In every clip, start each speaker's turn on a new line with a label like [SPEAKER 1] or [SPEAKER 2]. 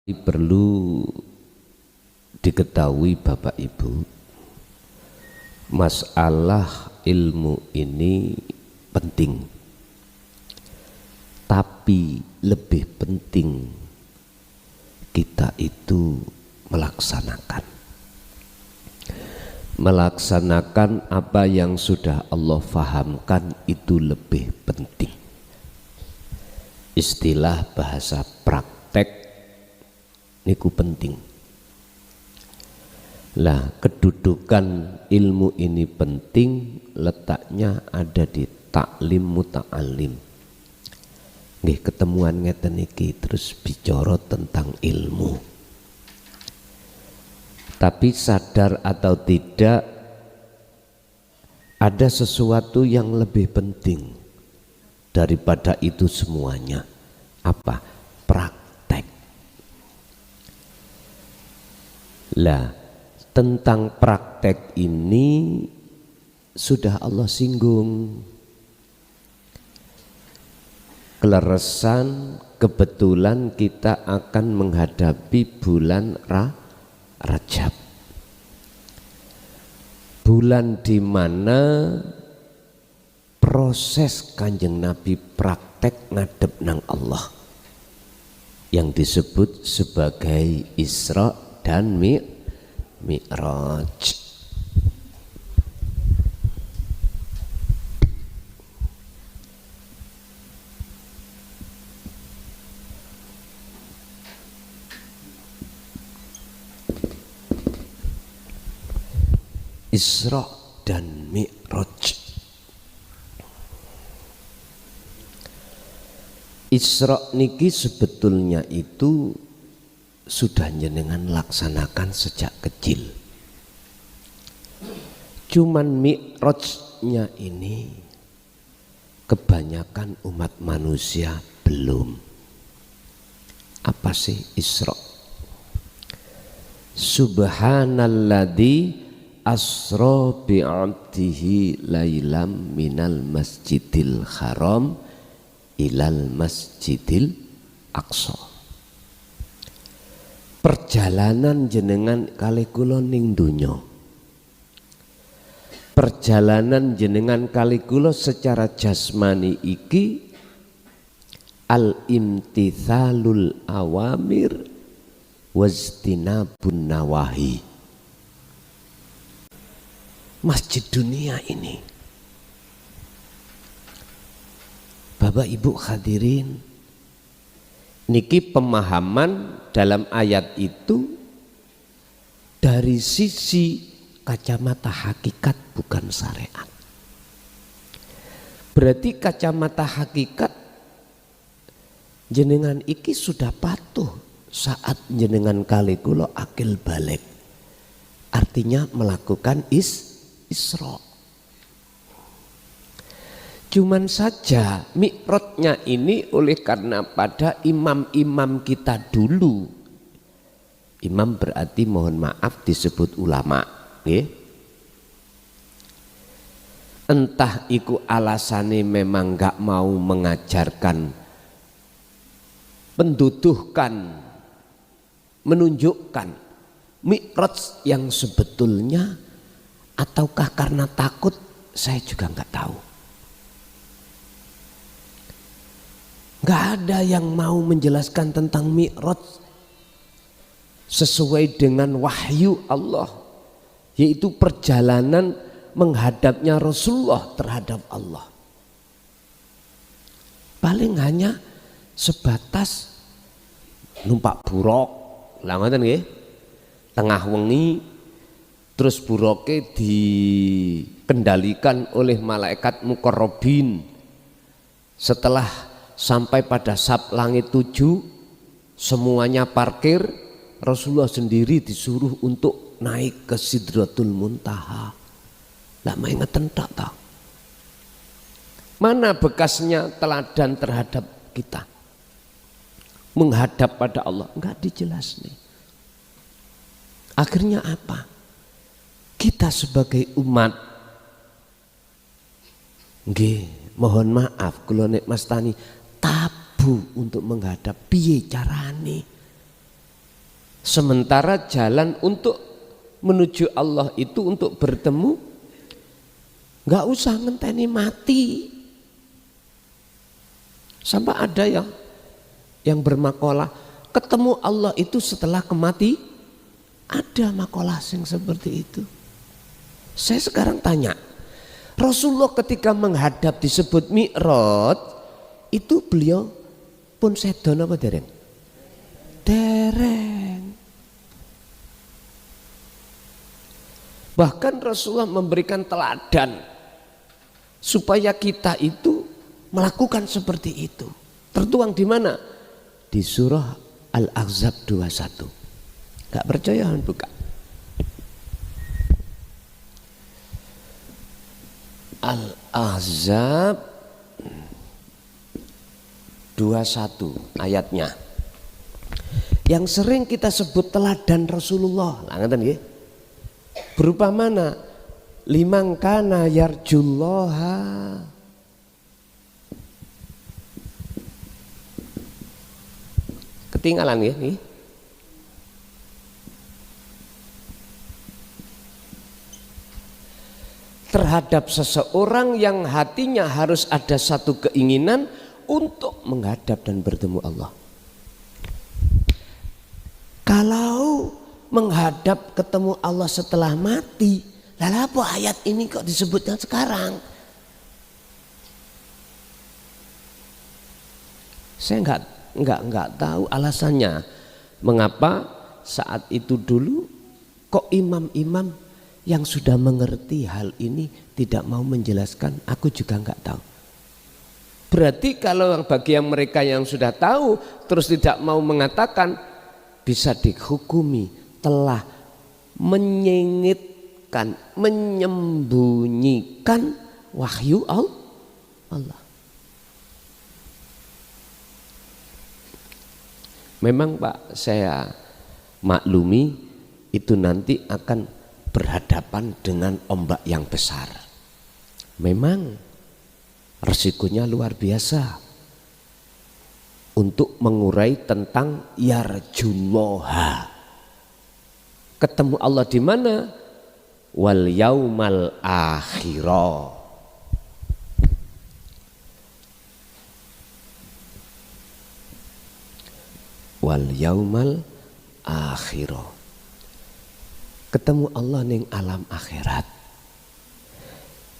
[SPEAKER 1] Perlu diketahui Bapak Ibu, masalah ilmu ini penting, tapi lebih penting kita itu melaksanakan apa yang sudah Allah fahamkan, itu lebih penting. Istilah bahasa praktek niku penting. Lah, kedudukan ilmu ini penting, letaknya ada di taklim muta'alim. Nggih, ketemuan ngeten iki terus bicara tentang ilmu. Tapi sadar atau tidak, ada sesuatu yang lebih penting daripada itu semuanya. Apa? Praktek. Lah, tentang praktek ini sudah Allah singgung. Keleresan, kebetulan kita akan menghadapi bulan Rajab, bulan di mana proses Kanjeng Nabi praktek ngadep nang Allah yang disebut sebagai Isra dan Mi'raj. Isra dan Mi'raj. Isra niki sebetulnya itu sudah jenengan laksanakan sejak kecil. Cuman Mi'rajnya ini kebanyakan umat manusia belum. Apa sih Isra? Subhanalladzi asra bi'abdihi lailam minal masjidil haram ilal masjidil aqsa. Perjalanan jenengan kali kula ning donya, perjalanan jenengan kali kula secara jasmani iki al-imtithalul awamir wajtinabun nawahi. Masjid dunia ini, Bapak Ibu hadirin, niki pemahaman dalam ayat itu dari sisi kacamata hakikat, bukan syariat. Berarti kacamata hakikat jenengan iki sudah patuh saat jenengan kali kula akil balik, artinya melakukan Isra. Cuman saja Mi'rajnya ini oleh karena pada imam-imam kita dulu, imam berarti mohon maaf disebut ulama, entah iku alasane memang gak mau mengajarkan, menduduhkan, menunjukkan Mi'raj yang sebetulnya, ataukah karena takut, saya juga gak tahu. Gak ada yang mau menjelaskan tentang Mi'raj sesuai dengan wahyu Allah, yaitu perjalanan menghadapnya Rasulullah terhadap Allah. Paling hanya sebatas numpak buruk, lah ngoten nggih, tengah wengi, terus buroke dikendalikan oleh malaikat muqarrabin. Setelah sampai pada sab langit 7, semuanya parkir, Rasulullah sendiri disuruh untuk naik ke Sidratul Muntaha. Lah main ngetentak tak? Mana bekasnya teladan terhadap kita menghadap pada Allah? Enggak dijelas nih. Akhirnya apa? Kita sebagai umat, nggih, mohon maaf kula nek mastani tabu untuk menghadap, piye carane? Sementara jalan untuk menuju Allah itu untuk bertemu, nggak usah ngenteni mati. Sampai ada yang bermakalah ketemu Allah itu setelah kemati. Ada makalah yang seperti itu. Saya sekarang tanya, Rasulullah ketika menghadap disebut Mi'raj itu beliau pun sedon apa dereng? Dereng. Bahkan Rasulullah memberikan teladan supaya kita itu melakukan seperti itu. Tertuang di mana? Di surah Al-Ahzab 21. Gak percaya buka. Al-Ahzab 21 ayatnya. Yang sering kita sebut teladan Rasulullah. Lah ngeten nggih. Berupa mana? Liman kana yarjullaha ketinggalan ya nih. Terhadap seseorang yang hatinya harus ada satu keinginan untuk menghadap dan bertemu Allah. Kalau menghadap ketemu Allah setelah mati, lalu apa ayat ini kok disebutnya sekarang? Saya enggak tahu alasannya mengapa saat itu dulu kok imam-imam yang sudah mengerti hal ini tidak mau menjelaskan. Aku juga enggak tahu. Berarti kalau bagi yang mereka yang sudah tahu terus tidak mau mengatakan, bisa dihukumi telah menyingitkan, menyembunyikan wahyu Allah. Memang Pak, saya maklumi itu nanti akan berhadapan dengan ombak yang besar. Memang resikonya luar biasa untuk mengurai tentang yarjullaha. Ketemu Allah di mana? Wal yaumal akhirah. Wal yaumal akhirah. Ketemu Allah ning alam akhirat.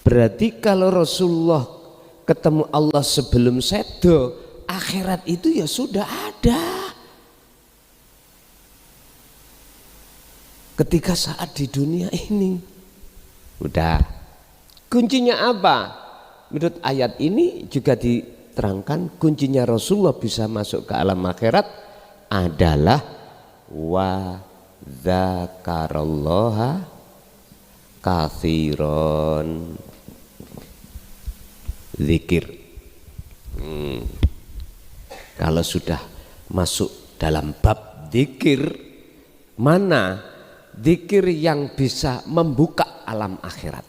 [SPEAKER 1] Berarti kalau Rasulullah ketemu Allah sebelum sedo, akhirat itu ya sudah ada. Ketika saat di dunia ini udah. Kuncinya apa? Menurut ayat ini juga diterangkan kuncinya Rasulullah bisa masuk ke alam akhirat adalah wa dzakarallaha katsiron. Zikir. Kalau sudah masuk dalam bab zikir, mana zikir yang bisa membuka alam akhirat?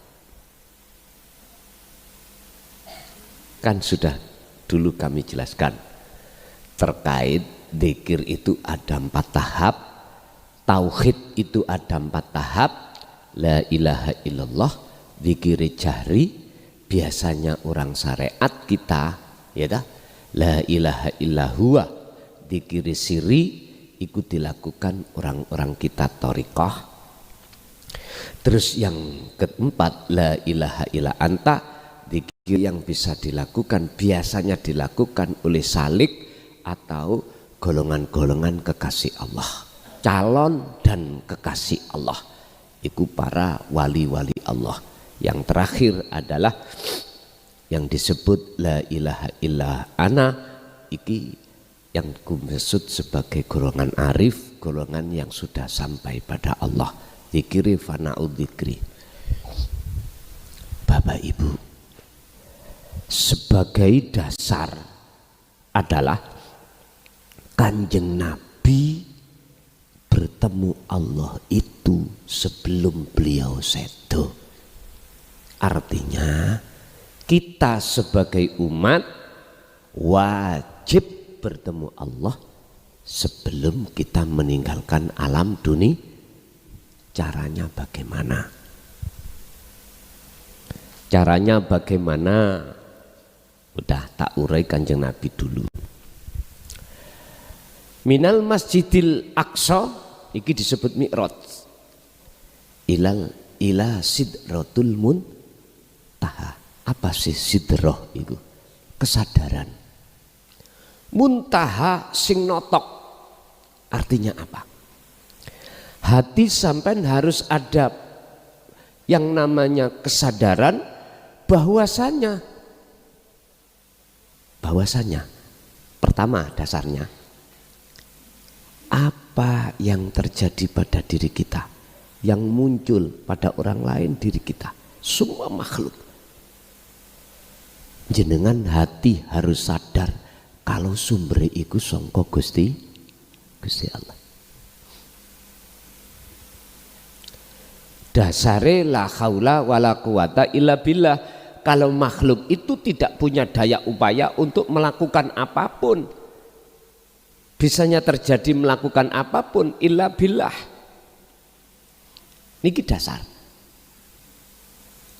[SPEAKER 1] Kan sudah dulu kami jelaskan terkait zikir itu ada 4 tahap, tauhid itu ada 4 tahap, la ilaha illallah, zikir jahri, biasanya orang syariat kita ya dah, la ilaha illahuwa, zikir siri itu dilakukan orang-orang kita thariqah. Terus yang keempat, la ilaha illa anta, zikir yang bisa dilakukan biasanya dilakukan oleh salik atau golongan-golongan kekasih Allah, calon dan kekasih Allah, itu para wali-wali Allah. Yang terakhir adalah yang disebut la ilaha illa ana, iki yang dimaksud sebagai golongan arif, golongan yang sudah sampai pada Allah. Zikiri fana'ud zikri. Bapak Ibu, sebagai dasar adalah Kanjeng Nabi bertemu Allah itu sebelum beliau sedo. Artinya kita sebagai umat wajib bertemu Allah sebelum kita meninggalkan alam dunia. Caranya bagaimana? Caranya bagaimana? Udah tak urai Kanjeng Nabi dulu. Minal Masjidil Aqsa iki disebut Mi'raj. Ila Sidratul Muntaha. Apa sih sidrah itu? Kesadaran. Muntaha sing notok. Artinya apa? Hati sampean harus ada yang namanya kesadaran bahwasanya pertama dasarnya apa yang terjadi pada diri kita, yang muncul pada orang lain, diri kita, semua makhluk. Jenengan hati harus sadar kalau sumber iku sangka Gusti Allah. Dasare la haula wala quwata illa billah. Kalau makhluk itu tidak punya daya upaya untuk melakukan apapun, bisanya terjadi melakukan apapun illa billah. Niki dasar.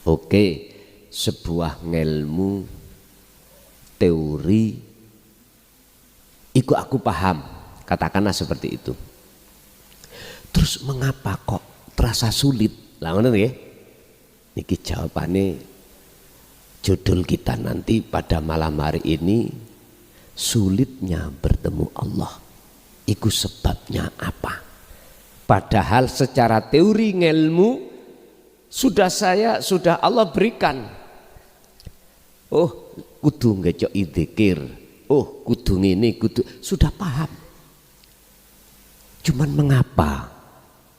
[SPEAKER 1] Oke, sebuah ngelmu teori iku aku paham, katakanlah seperti itu. Terus mengapa kok terasa sulit? Lah ngono nggih. Niki jawabane judul kita nanti pada malam hari ini, sulitnya bertemu Allah. Iku sebabnya apa? Padahal secara teori ngelmu sudah Allah berikan. Oh, kudu ngecok dzikir. Oh, kudu ngene, kudu sudah paham. Cuman mengapa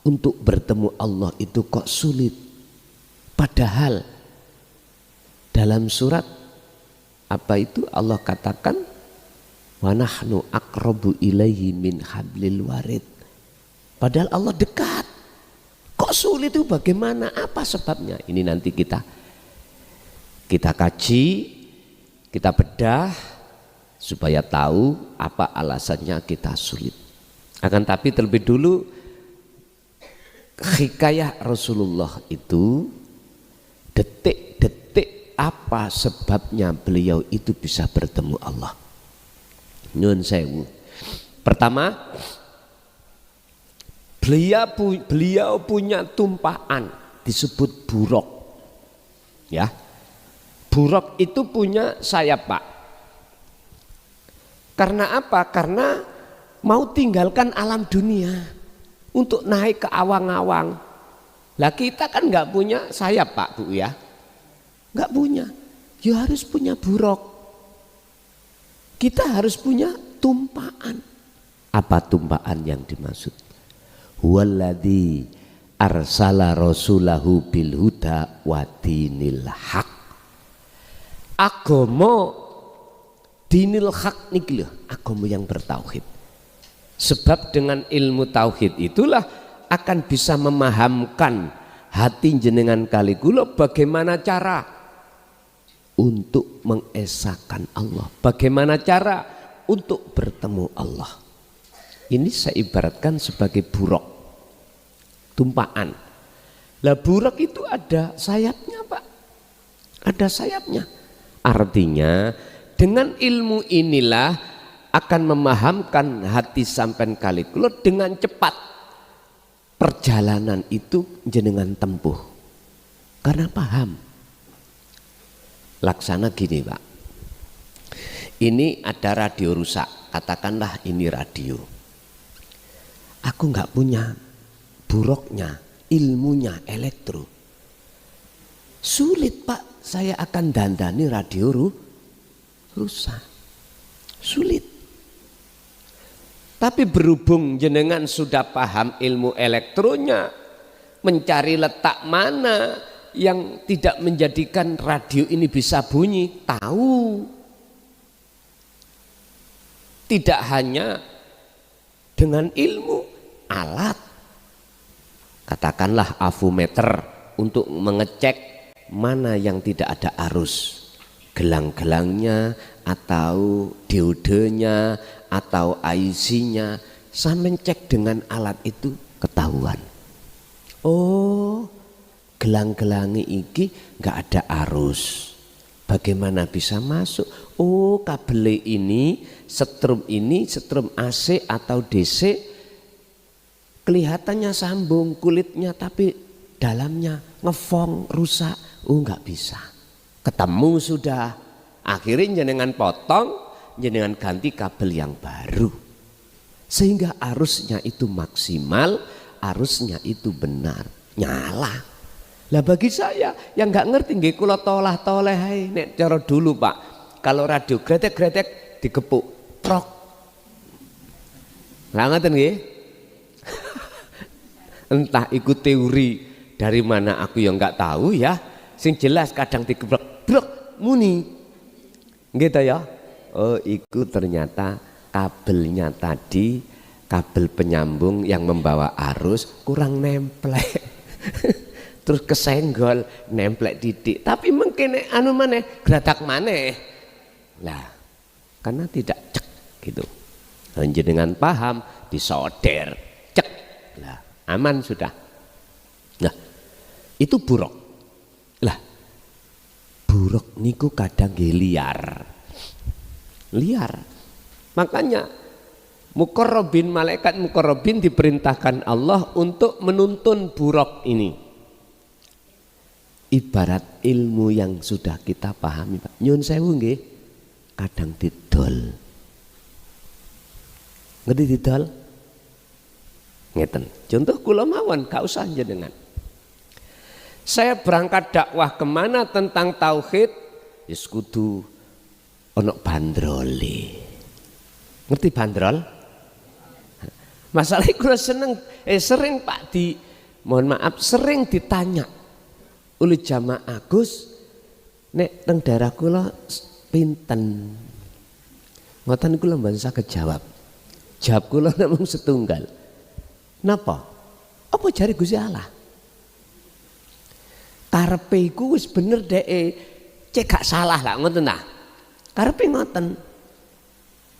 [SPEAKER 1] untuk bertemu Allah itu kok sulit? Padahal dalam surat apa itu Allah katakan wa nahnu aqrabu ilaihi min hablil warid. Padahal Allah dekat. Kok sulit itu bagaimana? Apa sebabnya? Ini nanti kita kaji, kita bedah supaya tahu apa alasannya kita sulit. Akan tapi terlebih dulu hikayah Rasulullah itu detik-detik apa sebabnya beliau itu bisa bertemu Allah. Nyun sewu. Pertama, beliau punya tumpahan disebut buraq. Ya. Buraq itu punya sayap, Pak. Karena apa? Karena mau tinggalkan alam dunia untuk naik ke awang-awang. Lah kita kan nggak punya sayap, Pak, Bu ya. Nggak punya, ya harus punya buraq. Kita harus punya tumpahan. Apa tumpahan yang dimaksud? Huwaladzi arsala rasulahu bil huda wa dinil haq. Agama dinil haq niki lho, agama yang bertauhid. Sebab dengan ilmu tauhid itulah akan bisa memahamkan hati jenengan kali kula bagaimana cara untuk mengesahkan Allah, bagaimana cara untuk bertemu Allah. Ini saya ibaratkan sebagai buraq, tumpahan. Lah buraq itu ada sayapnya, Pak, ada sayapnya. Artinya dengan ilmu inilah akan memahamkan hati sampean kali kula dengan cepat. Perjalanan itu jenengan tempuh karena paham. Laksana gini, Pak, ini ada radio rusak, katakanlah ini radio, aku nggak punya buraqnya, ilmunya elektro, sulit, Pak, saya akan dandani radio rusak, sulit. Tapi berhubung jenengan sudah paham ilmu elektronya, mencari letak mana yang tidak menjadikan radio ini bisa bunyi, tahu. Tidak hanya dengan ilmu, alat, katakanlah avometer untuk mengecek mana yang tidak ada arus, gelang-gelangnya atau diodenya atau IC-nya, sampean cek dengan alat itu ketahuan. Oh, gelang-gelangi iki nggak ada arus. Bagaimana bisa masuk? Oh, kabel ini, setrum AC atau DC kelihatannya sambung kulitnya tapi dalamnya ngefong, rusak. Oh, nggak bisa. Ketemu sudah. Akhirnya jenengan potong, jenengan ganti kabel yang baru. Sehingga arusnya itu maksimal, arusnya itu benar, nyala. Lah bagi saya yang nggak ngerti nggih kula tolah-toleh ae. Nek cara dulu Pak, kalau radio gretek-gretek digepuk, prok. Lah ngoten nggih. Entah ikut teori dari mana aku yang nggak tahu ya. Sing jelas kadang digeprek, brek muni. Nggih ta ya? Oh, itu ternyata kabelnya tadi, kabel penyambung yang membawa arus kurang nemplek. Terus kesenggol, nemplek titik. Tapi mungkin anu maneh, gratak maneh. Lah, karena tidak cek gitu. Jenengan paham, disolder, cek. Lah, aman sudah. Nah, itu buruk. Lah, buruk niku kadang liar. Liar. Makanya muqarrabin, malaikat muqarrabin diperintahkan Allah untuk menuntun buruk ini. Ibarat ilmu yang sudah kita pahami Pak. Nyun sewu nggih, kadang didol. Ngerti didol? Ngeten. Contoh kula mawon, gak usah jenengan. Saya berangkat dakwah kemana tentang tauhid, wis kudu ono bandrole. Ngerti bandrol? Masalahnya kula sering Pak mohon maaf sering ditanya oleh jamaah Gus, nek teng daerah kula pinten. Ngoten kula mboten saged jawab. Jawab kula namung setunggal. Napa? Apa jare Gusti Allah? Karepe iku wis bener dheke, cek gak salah lah ngoten ta. Karepe ngoten.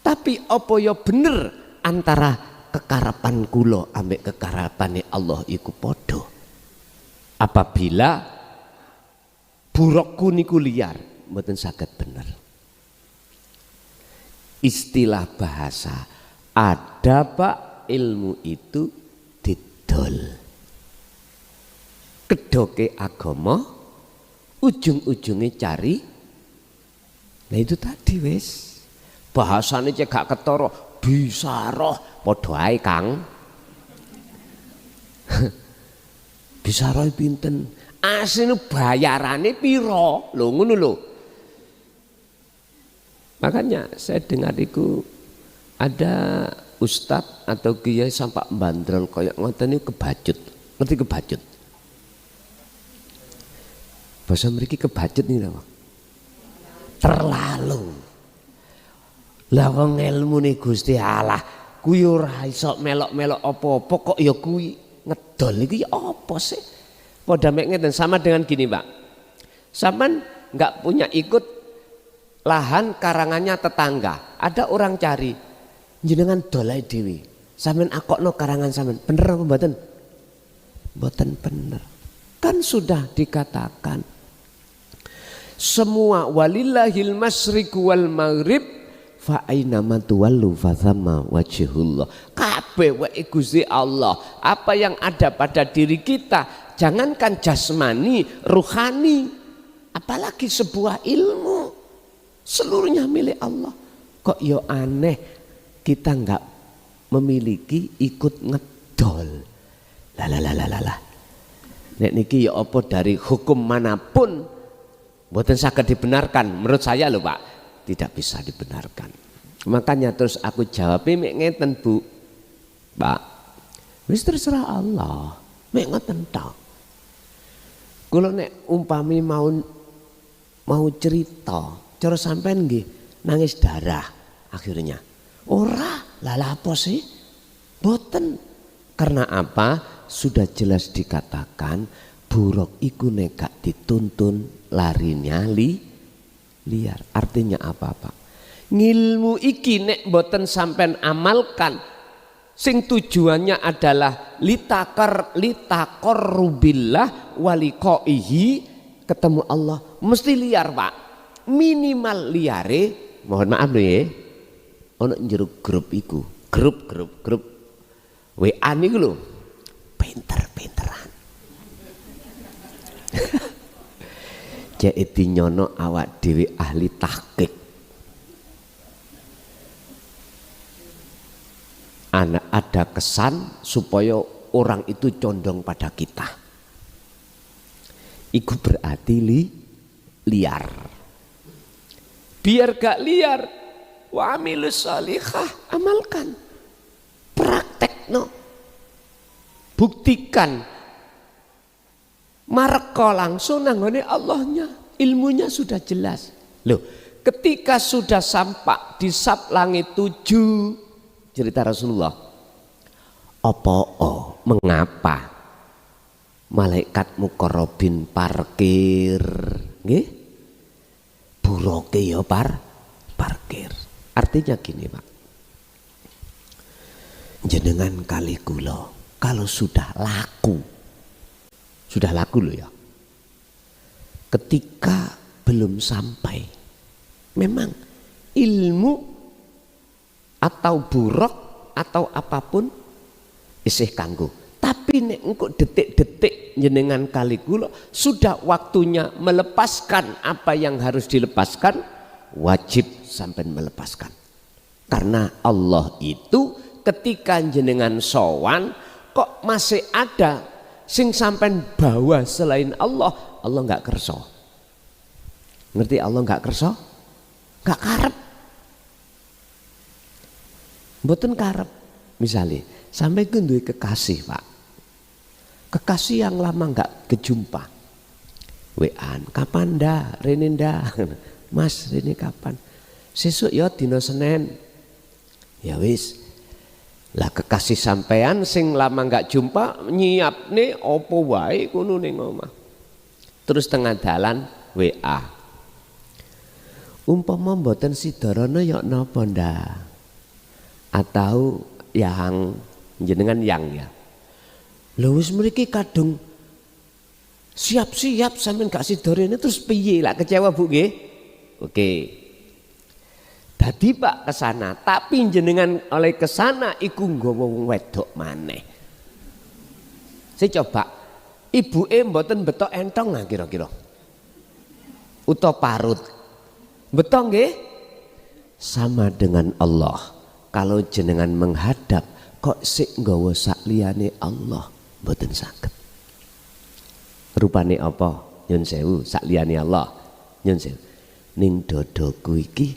[SPEAKER 1] Tapi apa ya bener antara kekarepan kula ambek kekarepane Allah iku padha? Apabila burukku niku liar, mboten saged bener. Istilah bahasa ada Pak, ilmu itu didol. Kedoke agama, ujung-ujungnya cari. Nah itu tadi wis. Bahasane cek gak ketara, bisa roh padha ae Kang. Bisa roh pinten? Asline bayarane piro? Lho ngono lho. Makanya saya dengar itu ada ustadz atau kiai sampai bandrol kayak ngoten niku kebacut. Ngerti kebacut? Bahasa mriki kebacut nih apa? Terlalu. Lah wong ilmune Gusti Allah kuwi ora iso melok-melok apa-apa kok ya kuwi ngedol iki ya apa sih? Padha mek ngeten sama dengan gini, Pak. Sampean enggak punya ikut lahan karangannya tetangga. Ada orang cari jenengan dolai dewi. Sampean akokno karangan sampean. Bener apa mboten? Mboten bener. Kan sudah dikatakan semua walillahil masyriqu wal maghrib fa aina ma tuwallu fa thamma wajhullah. Kabeh wae Gusti Allah. Apa yang ada pada diri kita, jangankan jasmani, ruhani, apalagi sebuah ilmu, seluruhnya milik Allah. Kok yo aneh kita enggak memiliki ikut ngedol. Lah. Nek niki ya apa dari hukum manapun mboten saged dibenarkan menurut saya lho Pak, tidak bisa dibenarkan. Makanya terus aku jawab mek ngeten Bu. Pak, wis terserah Allah. Mek ngoten tok. Kula nek umpami mau cerita, cara sampean nggih nangis darah akhirnya. Ora, lah apa sih? Boten. Karena apa? Sudah jelas dikatakan buruk iku nek gak dituntun larinya liar. Artinya apa Pak? Ngilmu iki nek boten sampean amalkan sing tujuannya adalah litakor rubillah waliqaihi, ketemu Allah mesti liar Pak. Minimal liare, mohon maaf lho ya, ono njero grup iku, grup WA niku lho pinter-pinteran. Jadi nyono awak dhewe ahli tahqiq. Ada kesan supaya orang itu condong pada kita. Iku berarti liar. Biar gak liar, wa amilus sholihah, amalkan, praktekno, buktikan, mareko langsung nanggone Allahnya, ilmunya sudah jelas. Loh, ketika sudah sampai di sab langit 7, cerita Rasulullah, mengapa malaikat muqarrabin parkir, nggih? Buroke ya parkir. Artinya gini Pak, jenengan kali kula kalau sudah laku loh ya, ketika belum sampai memang ilmu atau buruk atau apapun isih kanggo. Tapi nek engko detik-detik jenengan kali kula sudah waktunya melepaskan apa yang harus dilepaskan, wajib sampai melepaskan. Karena Allah itu ketika jenengan sowan kok masih ada sing sampean bawa selain Allah nggak kerso. Ngerti Allah nggak kerso? Nggak karep. Mboten karep. Misalnya sampai duwe kekasih Pak, kekasih yang lama nggak kejumpa, WA-an, kapan dah, Rene dah, Mas Rene kapan? Sesuk ya dina Senin. Ya wis. Lah kekasih sampean sing lama nggak jumpa nyiapne opo wae kono ning omah. Terus tengah dalan WA. Umpama mboten sidarana ya napa ndak? Atau yang jenengan yang ya. Lho wis mriki kadung siap-siap sampean gak sidorene terus piye lah, kecewa Bu nggih? Oke. Dadi Pak kesana, tapi jenengan oleh kesana iku nggawa wong wedok maneh. Saya coba ibuke mboten betok entong nah kira-kira. Utawa parut. Betok nggih? Sama dengan Allah. Kalau jenengan menghadap kok sik nggawa sak liyane Allah mboten saged. Rupane apa? Nyun sewu, sak liyane Allah. Nyun sewu. Ning dadaku iki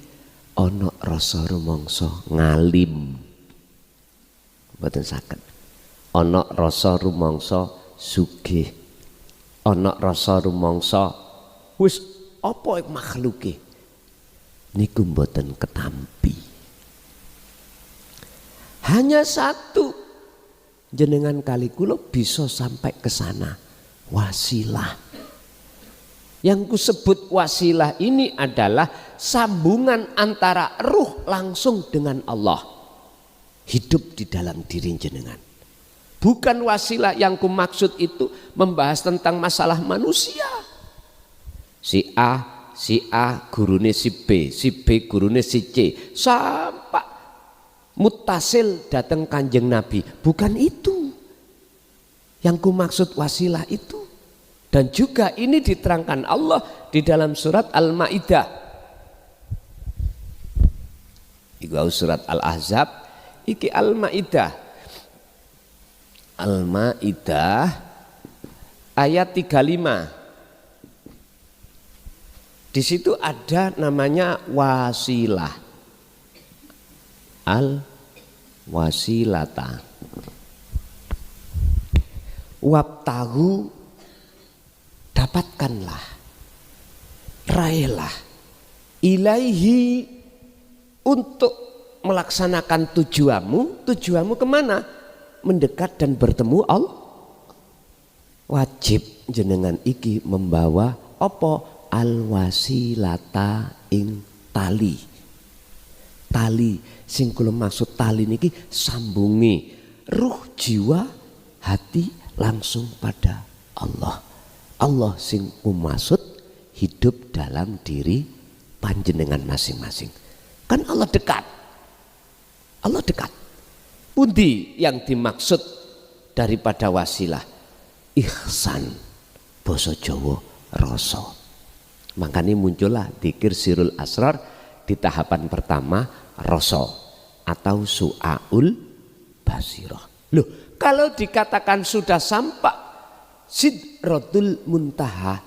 [SPEAKER 1] ana rasa rumangsa ngalim. Mboten saged. Ana rasa rumangsa sugih. Ana rasa rumangsa wis apa makhluke. Niku mboten ketampi. Hanya satu, jenengan kali kula bisa sampai ke sana, wasilah. Yang kusebut wasilah ini adalah sambungan antara ruh langsung dengan Allah, hidup di dalam diri jenengan. Bukan wasilah yang kumaksud itu membahas tentang masalah manusia. Si A gurune si B gurune si C, sampai mutasil datang kanjeng Nabi. Bukan itu yang kumaksud wasilah itu. Dan juga ini diterangkan Allah di dalam surat Al-Ma'idah. Iku surat Al-Ahzab, iki Al-Ma'idah. Al-Ma'idah ayat 35. Di situ ada namanya wasilah. Al-wasilata. Wabtahu, dapatkanlah, raihlah, ilaihi, untuk melaksanakan tujuanmu kemana? Mendekat dan bertemu Allah. Wajib jenengan iki membawa apa? Al-wasilata ing tali. tali sing kula maksud tali niki sambungi ruh, jiwa, hati langsung pada Allah. Allah sing maksud hidup dalam diri panjenengan masing-masing. Kan Allah dekat. Allah dekat. Pundi yang dimaksud daripada wasilah? Ihsan, basa Jawa rasa. Makanya muncullah dzikir sirul asrar di tahapan pertama rasa atau su'aul basirah. Loh, kalau dikatakan sudah sampai sidratul muntaha,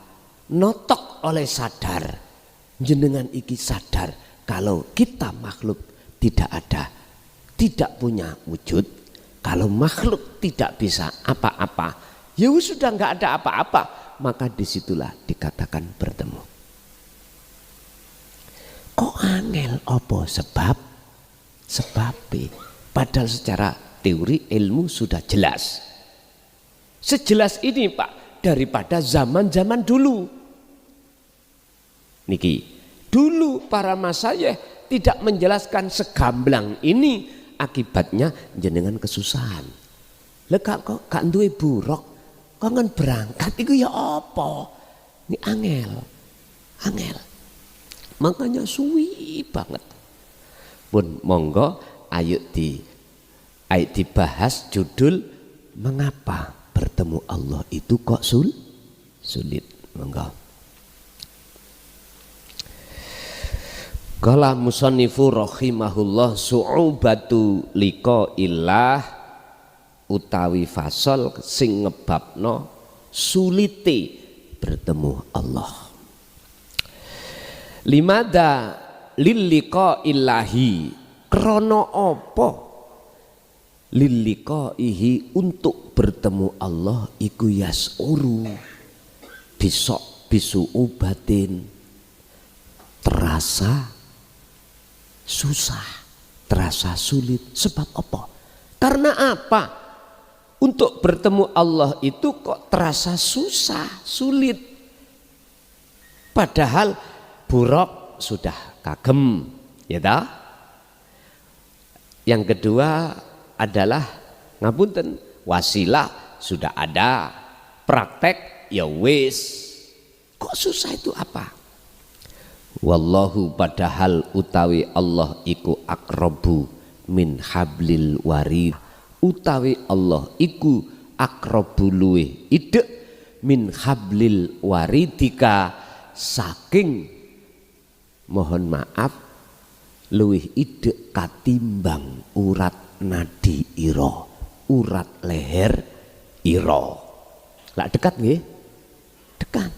[SPEAKER 1] notok oleh sadar, jenengan iki sadar kalau kita makhluk tidak ada, tidak punya wujud. Kalau makhluk tidak bisa apa-apa, ya sudah nggak ada apa-apa, maka disitulah dikatakan bertemu. Kok angel apa sebab? Padahal secara teori ilmu sudah jelas. Sejelas ini Pak daripada zaman-zaman dulu. Niki, dulu para masayikh tidak menjelaskan segamblang ini, akibatnya jenengan kesusahan. Lega kok gak duwe buruk, kok ngen berangkat iku ya apa? Ini angel. Makanya suwi banget. Pun monggo ayo dibahas judul mengapa bertemu Allah itu kok sulit. Monggo. Qala musannifu rahimahullah su'ubatu liqa'illah utawi fasal sing ngebabno sulite bertemu Allah. Limada lilliqa'illahi, krana apa lilliqa'ihi untuk bertemu Allah iku yas'uru bisu ubatin, terasa susah, terasa sulit. Sebab apa? Karena apa? Untuk bertemu Allah itu kok terasa susah, sulit. Padahal buruk sudah kagem, ya ta? Yang kedua adalah ngapunten, wasilah sudah ada, praktek ya wis. Kok susah itu apa? Wallahu padahal utawi Allah iku akrabu min hablil warid, utawi Allah iku akrabu luweh idek min hablil waridika saking mohon maaf luwih idek katimbang urat nadi ira, urat leher ira. Lah dekat nggih? Dekat.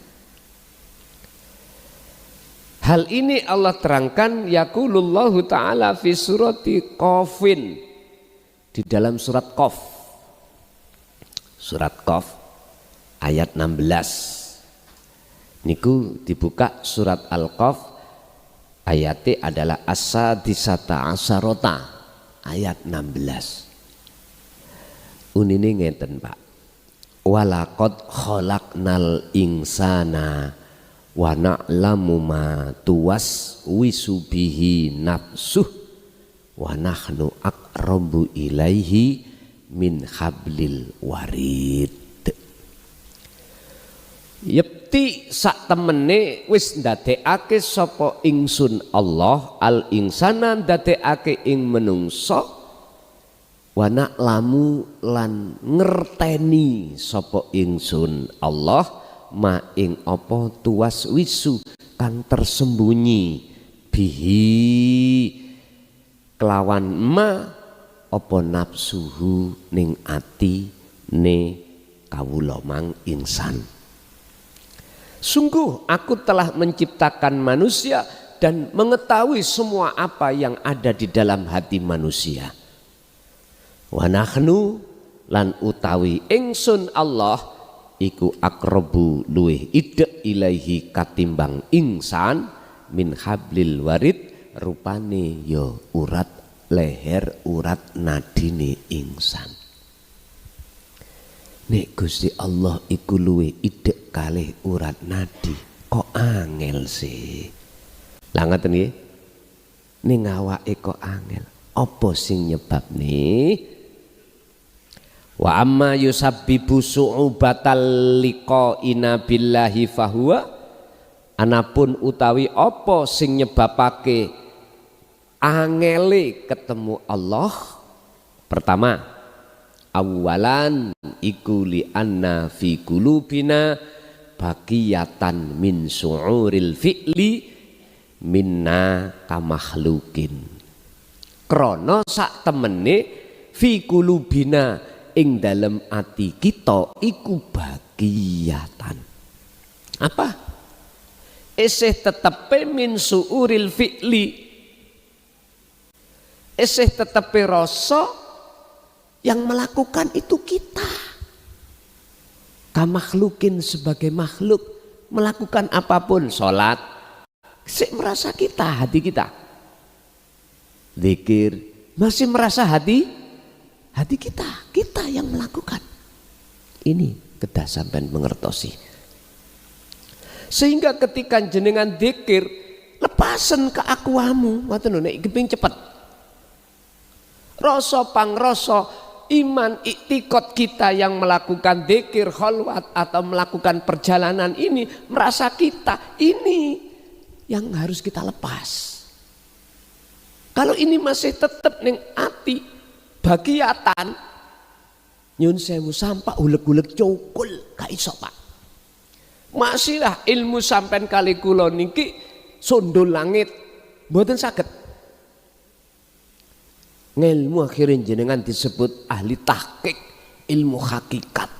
[SPEAKER 1] Hal ini Allah terangkan yaqulullahu ta'ala fi surati Qafin, di dalam surat Qaf. Surat Qaf ayat 16. Niku dibuka surat Al-Qaf, ayatnya adalah as-sadisata asarota, ayat 16. Unine ngeten Pak. Walaqad khalaqnal insana wa na'lamu ma tuwaswisu bihi nafsuh wa nahnu aqrabu ilaihi min hablil warid. Yepti sak temene wis ndadekake sapa ingsun Allah al insana ndadekake ing menungso wa na'lamu lan ngerteni sapa ingsun Allah ma ing apa tuwas wisu kang tersembunyi bihi kelawan ma apa nafsuhu ning ati ne kawula mang insan. Sungguh aku telah menciptakan manusia dan mengetahui semua apa yang ada di dalam hati manusia. Wa nahnu lan utawi ingsun Allah iku akrabu luweh idek ilaihi katimbang insan min hablil warid, rupane ya urat leher, urat nadine insan. Nek Gusti Allah iku luwih idek kalih urat nadi, kok angel sih. Lah ngoten nggih. ning awake kok angel. Apa sing nyebabne? Wa amma yusabbibu su'ubatal liqa'ina billahi fahuwa, anapun utawi apa sing nyebabake angele ketemu Allah. Pertama, awalan iku li anna fi qulubina baqiyatan min su'uril fi'li minna kamakhlukin. Krana sak temene fi qulubina ing dalem ati kita iku baqiyatan. Apa? Isih tetepe min su'uril fi'li, isih tetepe rasa yang melakukan itu kita. Kamakhlukin sebagai makhluk melakukan apapun, sholat, sik merasa kita, hati kita. Zikir masih merasa hati kita yang melakukan. Ini kedah sampean mengertosi. Sehingga ketika jenengan zikir lepasen ke akuamu, ngoten lho nek keping cepet. Rasa pangrasa iman iktikad kita yang melakukan zikir khalwat atau melakukan perjalanan ini merasa kita, ini yang harus kita lepas. Kalau ini masih tetap ning ati bagiatan, nyun sewu sampah uleg-uleg cukul gak iso Pak. Masihlah ilmu sampean kali kula niki sondol langit mboten saged. Ngilmu akhirin jenengan disebut ahli tahqiq ilmu hakikat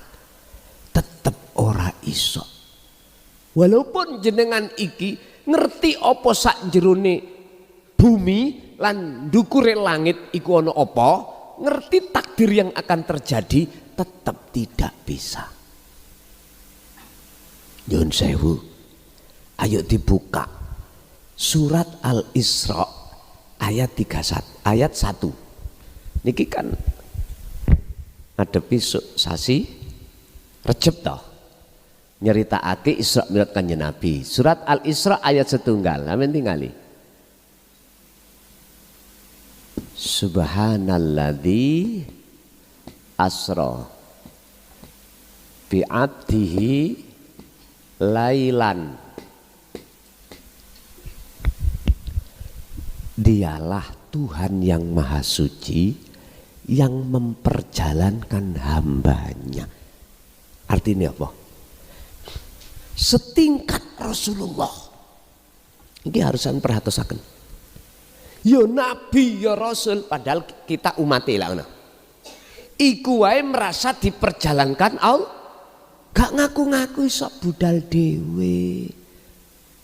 [SPEAKER 1] tetep ora iso. Walaupun jenengan iki ngerti apa sak jerone bumi lan ndukure langit iku ana apa, ngerti takdir yang akan terjadi, tetap tidak bisa. Nyun sewu, ayo dibuka surat Al-Isra ayat 31, ayat 1. Niki kan ngadepi sasi Rejab toh, nyeritakake Isra Mi'raj Kanjeng Nabi. Surat Al-Isra ayat 1, amin tingali. Subhanalladzi asra bi abdihi lailan. Dialah Tuhan yang maha suci yang memperjalankan hambanya. Artinya apa? Setingkat Rasulullah. Ini harusan perhatosaken. Ya Nabi, ya Rasul, padahal kita umatnya lah. Iku wae merasa diperjalankan Allah. Gak ngaku-ngaku iso budal dewe.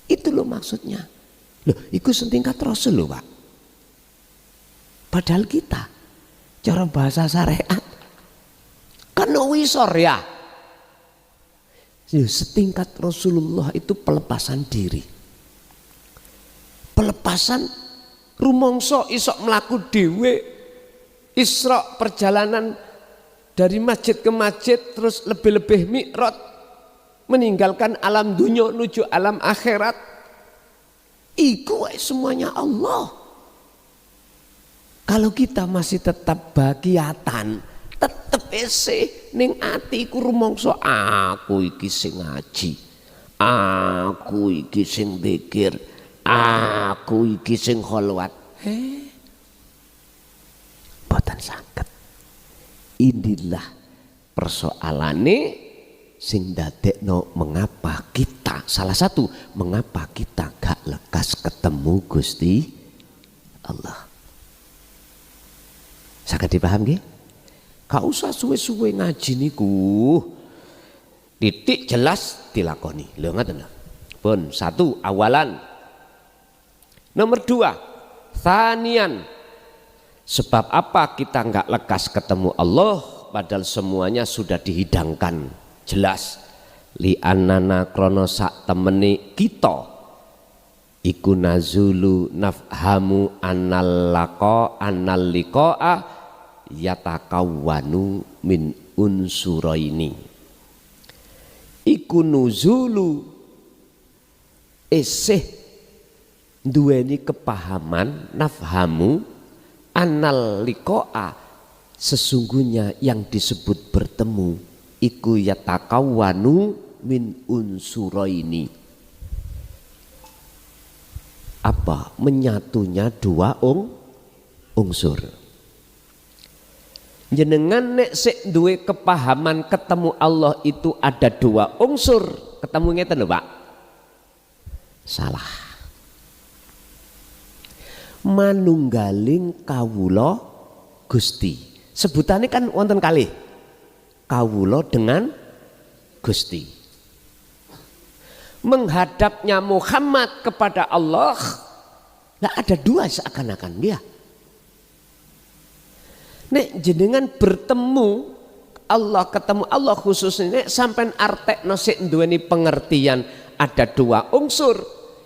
[SPEAKER 1] Itu loh maksudnya. Loh, iku setingkat Rasul loh Pak. Padahal kita cara bahasa syariat kan wisor ya. Setingkat Rasulullah itu pelepasan diri. Pelepasan rumangsa isok melaku dewe, Isra perjalanan dari masjid ke masjid, terus lebih-lebih mi'raj, meninggalkan alam dunia menuju alam akhirat. Iku semuanya Allah. Kalau kita masih tetap bagiatan, tetap ese ning ati iku rumangsa aku iki sing ngaji, aku iki sing zikir, aku iki sing kholwat. Boten saged. Inilah persoalane sing dadekno mengapa kita, salah satu mengapa kita gak lekas ketemu Gusti Allah. Saged dipaham nggih? Gak usah suwe-suwe ngaji niku. Titik jelas dilakoni. Lho ngoten lho. Pun satu awalan. Nomor 2, tsanian. Sebab apa kita nggak lekas ketemu Allah padahal semuanya sudah dihidangkan jelas. Li anana krono sak temene kita iku nazulu nafhamu annal liqa'a yatakawwanu min unsuraini. Iku nuzulu esih duweni kepahaman nafhamu annal liqa'a, sesungguhnya yang disebut bertemu iku yatakawwanu min unsuraini, apa menyatunya dua unsur. Jenengan nek sik duwe kepahaman ketemu Allah itu ada dua unsur, ketemu ngeten lho Pak, salah. Manunggaling kawula Gusti, sebutannya kan wonten kalih, kawula dengan Gusti. Menghadapnya Muhammad kepada Allah, lah ada dua seakan-akan dia. Nek jenengan bertemu Allah, ketemu Allah khususnya sampai artekno sik duweni pengertian ada dua unsur,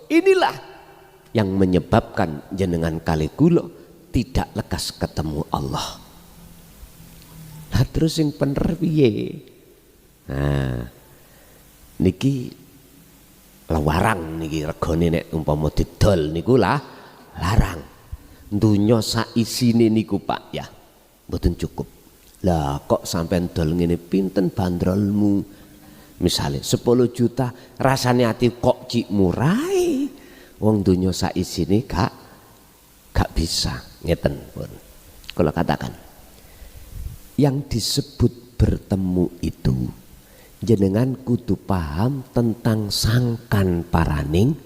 [SPEAKER 1] inilah yang menyebabkan jenengan kali kula tidak lekas ketemu Allah. Nah terus yang bener piye? Nah niki larang niki regane nek umpama didol niku lah larang. Dunya sak isine niku Pak ya mboten cukup. Lah kok sampean dol ngene pinten bandrolmu? Misalnya 10 juta rasane ati kok cik murai. Wong dunya sak isine gak bisa ngeten pun. Kalau katakan yang disebut bertemu itu jenengan kudu paham tentang sangkan paraning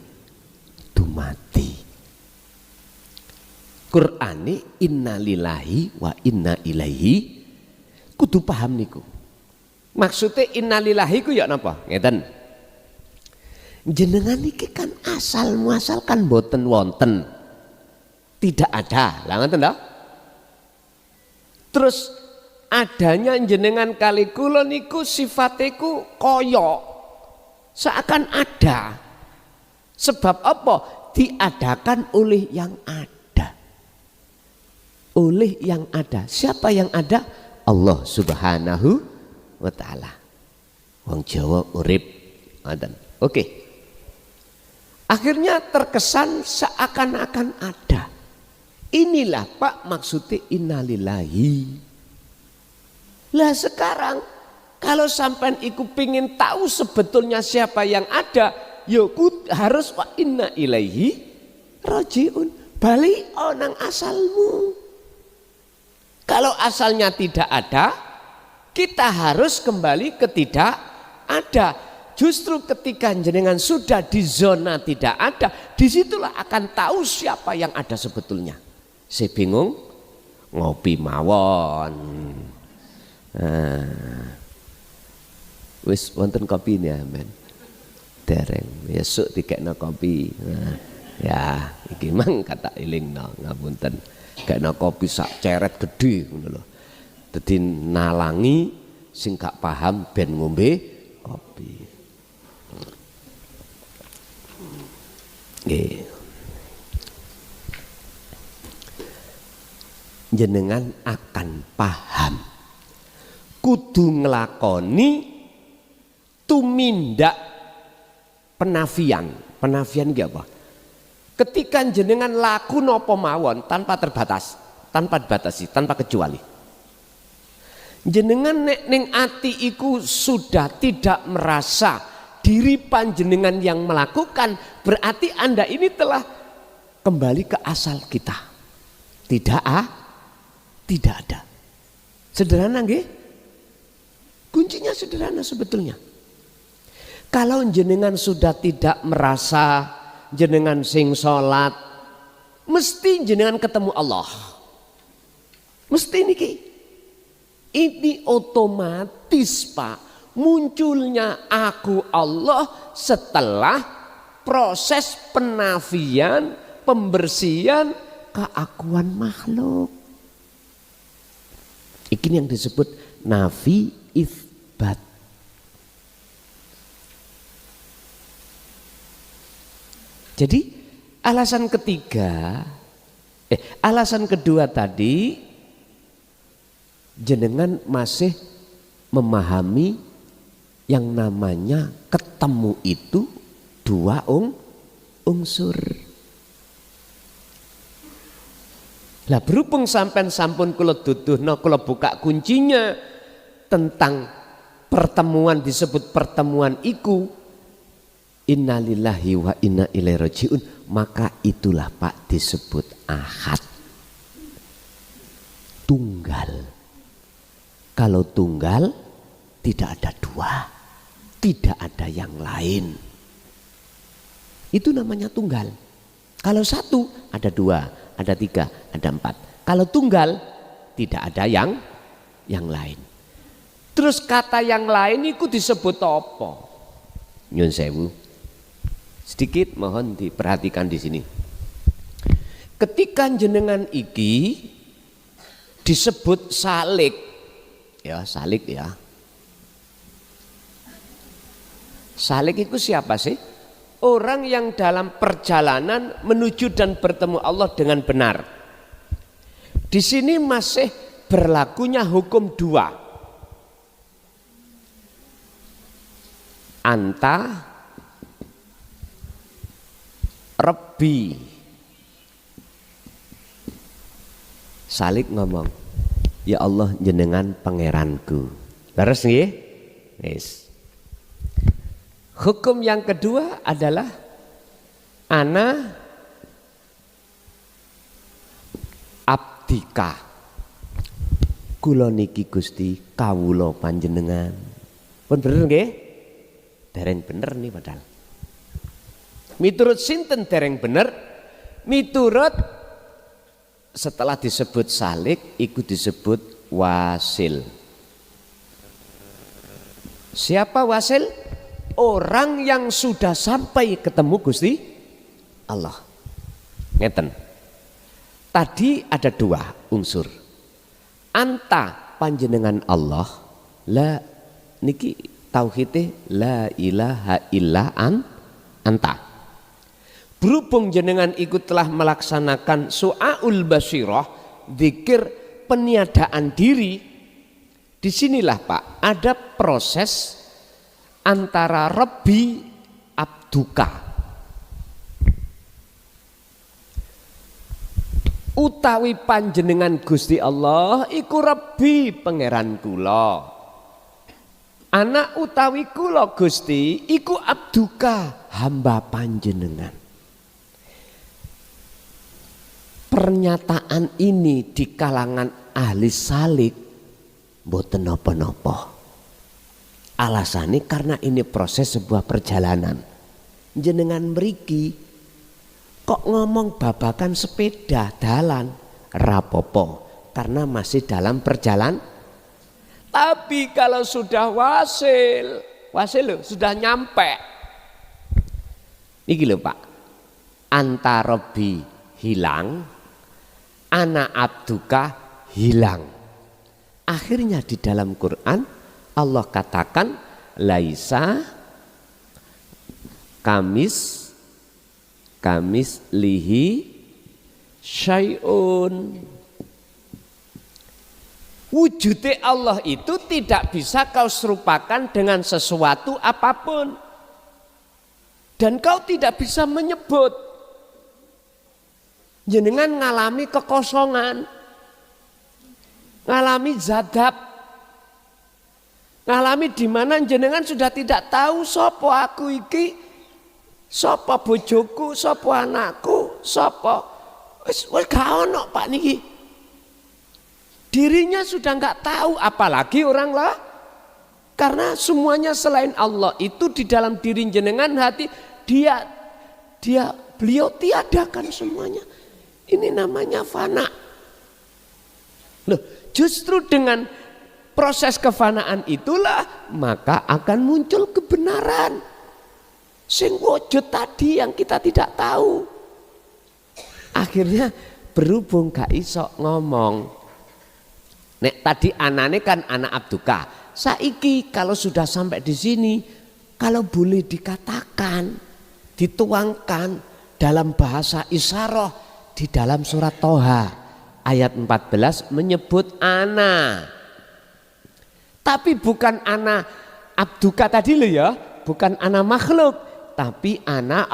[SPEAKER 1] dumati. Qur'ane innalillahi wa inna ilaihi, kudu paham niku. Maksudnya innalillahi ku ya napa? Ngeten. Jenengan iki kan asal muasal kan boten wonten. Tidak ada. Lah ngoten to? Terus adanya jenengan kali kula niku sifatiku koyo seakan ada. Sebab apa? Diadakan oleh yang ada. Oleh yang ada. Siapa yang ada? Allah Subhanahu wa taala. Wong Jawa urip ngoten. Oke. Akhirnya terkesan seakan-akan ada. Inilah Pak maksudnya innalillahi. Lah sekarang kalau sampean iku pingin tahu sebetulnya siapa yang ada, yo harus wa inna ilaihi rajiun. Balik nang asalmu. Kalau asalnya tidak ada, kita harus kembali ke tidak ada. Justru ketika jenengan sudah di zona tidak ada, disitulah akan tahu siapa yang ada sebetulnya. Saya bingung ngopi mawon. Wis wonten kopi nih amen. Dereng besok dikekno kopi. Ya iki mang kata ilingno ngapunten. Kekno kopi sak ceret gede ngono lho. Dadi nalangi sing gak paham ben ngombe kopi. Jenengan akan paham kudu nglakoni tumindak penafian ki apa? Ketika jenengan laku napa mawon tanpa terbatas, tanpa dibatasi, tanpa kecuali. Jenengan nek ning ati iku sudah tidak merasa diri panjenengan yang melakukan, berarti Anda ini telah kembali ke asal kita. Tidak ada. Sederhana nggih? Kuncinya sederhana sebetulnya. Kalau jenengan sudah tidak merasa jenengan sing salat, mesti jenengan ketemu Allah. Mesti niki. Ini otomatis Pak. Munculnya aku Allah setelah proses penafian, pembersihan keakuan makhluk. Ini yang disebut nafi itsbat. Jadi alasan kedua tadi jenengan masih memahami yang namanya ketemu itu dua unsur. Lah berhubung sampean sampun kula duduhna, kula buka kuncinya tentang pertemuan, disebut pertemuan iku innalillahi wa inna ilaihi rajiun, maka itulah Pak disebut ahad, tunggal. Kalau tunggal tidak ada dua, tidak ada yang lain, itu namanya tunggal. Kalau satu ada dua, ada tiga, ada empat. Kalau tunggal tidak ada yang lain. Terus kata yang lain itu disebut apa? Nyun sewu. Sedikit mohon diperhatikan di sini. Ketika jenengan iki disebut salik, ya salik ya. Salik itu siapa sih? Orang yang dalam perjalanan menuju dan bertemu Allah dengan benar. Di sini masih berlakunya hukum dua. Anta Rabbi. Salik ngomong, ya Allah jenengan pangeranku. Leres nggih? Wis. Hukum yang kedua adalah ana abdika. Kula niki Gusti kawula panjenengan. Pun bener nggih? Dereng bener nih padahal. Miturut sinten dereng bener? Miturut setelah disebut salik ikut disebut wasil. Siapa wasil? Orang yang sudah sampai ketemu Gusti Allah. Ngeten. Tadi ada dua unsur. Anta panjenengan Allah, la niki tauhidnya la ilaha illa anta. Berhubung jenengan ikut telah melaksanakan su'aul basyirah, zikir peniadaan diri, disinilah Pak ada proses antara Rabbi abduka. Utawi panjenengan Gusti Allah iku Rabbi pangeran kula. Anak utawi kula Gusti iku abduka hamba panjenengan. Pernyataan ini di kalangan ahli salik mboten napa-napa. Alasannya karena ini proses sebuah perjalanan. Jenengan mriki kok ngomong babakan sepeda dalan rapopo karena masih dalam perjalanan. Tapi kalau sudah wasil loh, sudah nyampe. Niki lho Pak. Anta Rabbi hilang, ana abduka hilang. Akhirnya di dalam Quran Allah katakan laisa kamis lihi syai'un. Wujudnya Allah itu tidak bisa kau serupakan dengan sesuatu apapun. Dan kau tidak bisa menyebut. Jenengan ngalami kekosongan, ngalami zadab, ngalami di mana jenengan sudah tidak tahu sopo aku iki, sopo bojoku, sopo anakku, sopo wis gak ono Pak niki. Dirinya sudah nggak tahu, apalagi orang lah. Karena semuanya selain Allah itu di dalam diri jenengan hati beliau tiadakan semuanya. Ini namanya fana. Loh, justru dengan proses kefanaan itulah maka akan muncul kebenaran. Sing wujud tadi yang kita tidak tahu. Akhirnya berhubung gak iso ngomong. Nek tadi anane kan anak abduka. Saiki kalau sudah sampai di sini, kalau boleh dikatakan, dituangkan dalam bahasa isyarah di dalam surat Toha ayat 14 menyebut ana. Tapi bukan ana abduka tadi loh ya, bukan ana makhluk, tapi ana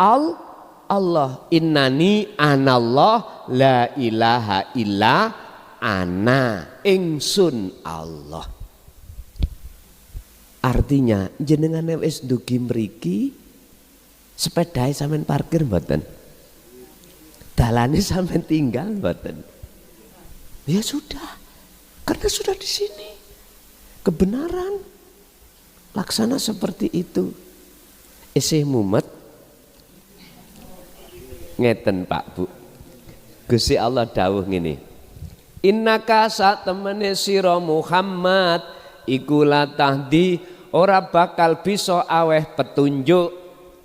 [SPEAKER 1] Allah, innani anallah la ilaha illa ana, ingsun Allah. Artinya jenengan wis dugi mriki, sepedahe sampean parkir mboten? Dalane sampean tinggal mboten? Ya sudah, karena sudah di sini. Kebenaran laksana seperti itu. Isih mumet ngeten Pak Bu. Gusti Allah dawuh ngene. Innaka satemene sira Muhammad iku latahdi ora bakal bisa aweh petunjuk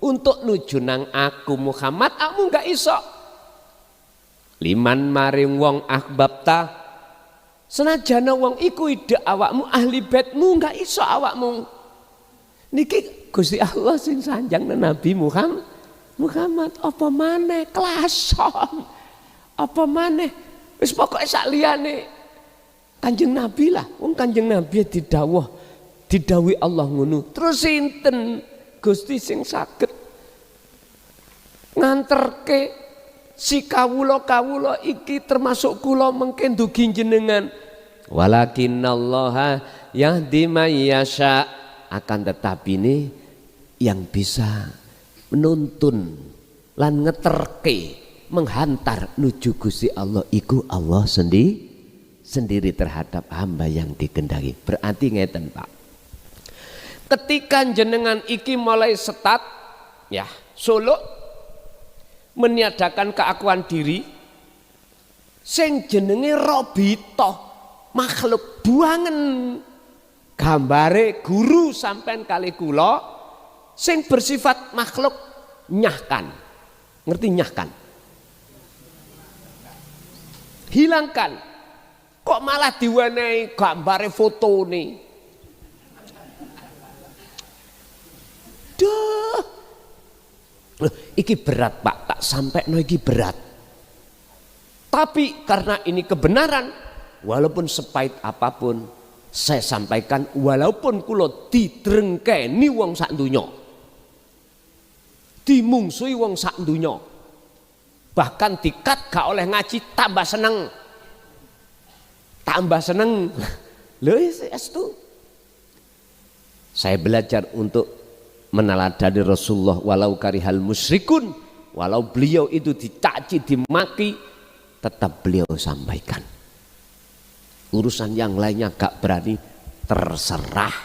[SPEAKER 1] untuk nuju nang aku Muhammad, kamu gak iso. Liman maring wong ahbabta, senajana wong iku ide awakmu ahli baitmu, gak iso awakmu. Niki Gusti Allah sing sanjang Nabi Muhammad apa maneh klason, apa maneh wis pokoke sak liyane Kanjeng Nabi lah. Wong Kanjeng Nabi didhawuhi Allah ngono. Terus sinten Gusti sing saged nganterke si kawula iki termasuk kula mengke ndugi jenengan. Walakinallaha yahdi may yasha, akan tetapi ini yang bisa menuntun lan ngeterke menghantar nuju Gusti Allah iku Allah sendiri terhadap hamba yang dikendaki. Berarti ngeten Pak, ketika jenengan iki mulai setat ya suluk meniadakan keakuan diri, sing jenenge Robito makhluk buangen gambare guru sampean kali kula sing bersifat makhluk nyahkan. Ngerti nyahkan? Hilangkan. Kok malah diwenehi gambare fotone? Duh. Iki berat Pak, tak sampai no iki berat. Tapi karena ini kebenaran, walaupun sepahit apapun saya sampaikan, walaupun kula didrengkeni wong sak donya, dimungsuhi wong sak donya, bahkan dikat gak oleh ngaji, tambah seneng lho itu. Saya belajar untuk meneladani Rasulullah walau karihal musyrikun, walau beliau itu dicaci dimaki, tetap beliau sampaikan. Urusan yang lainnya gak berani, terserah.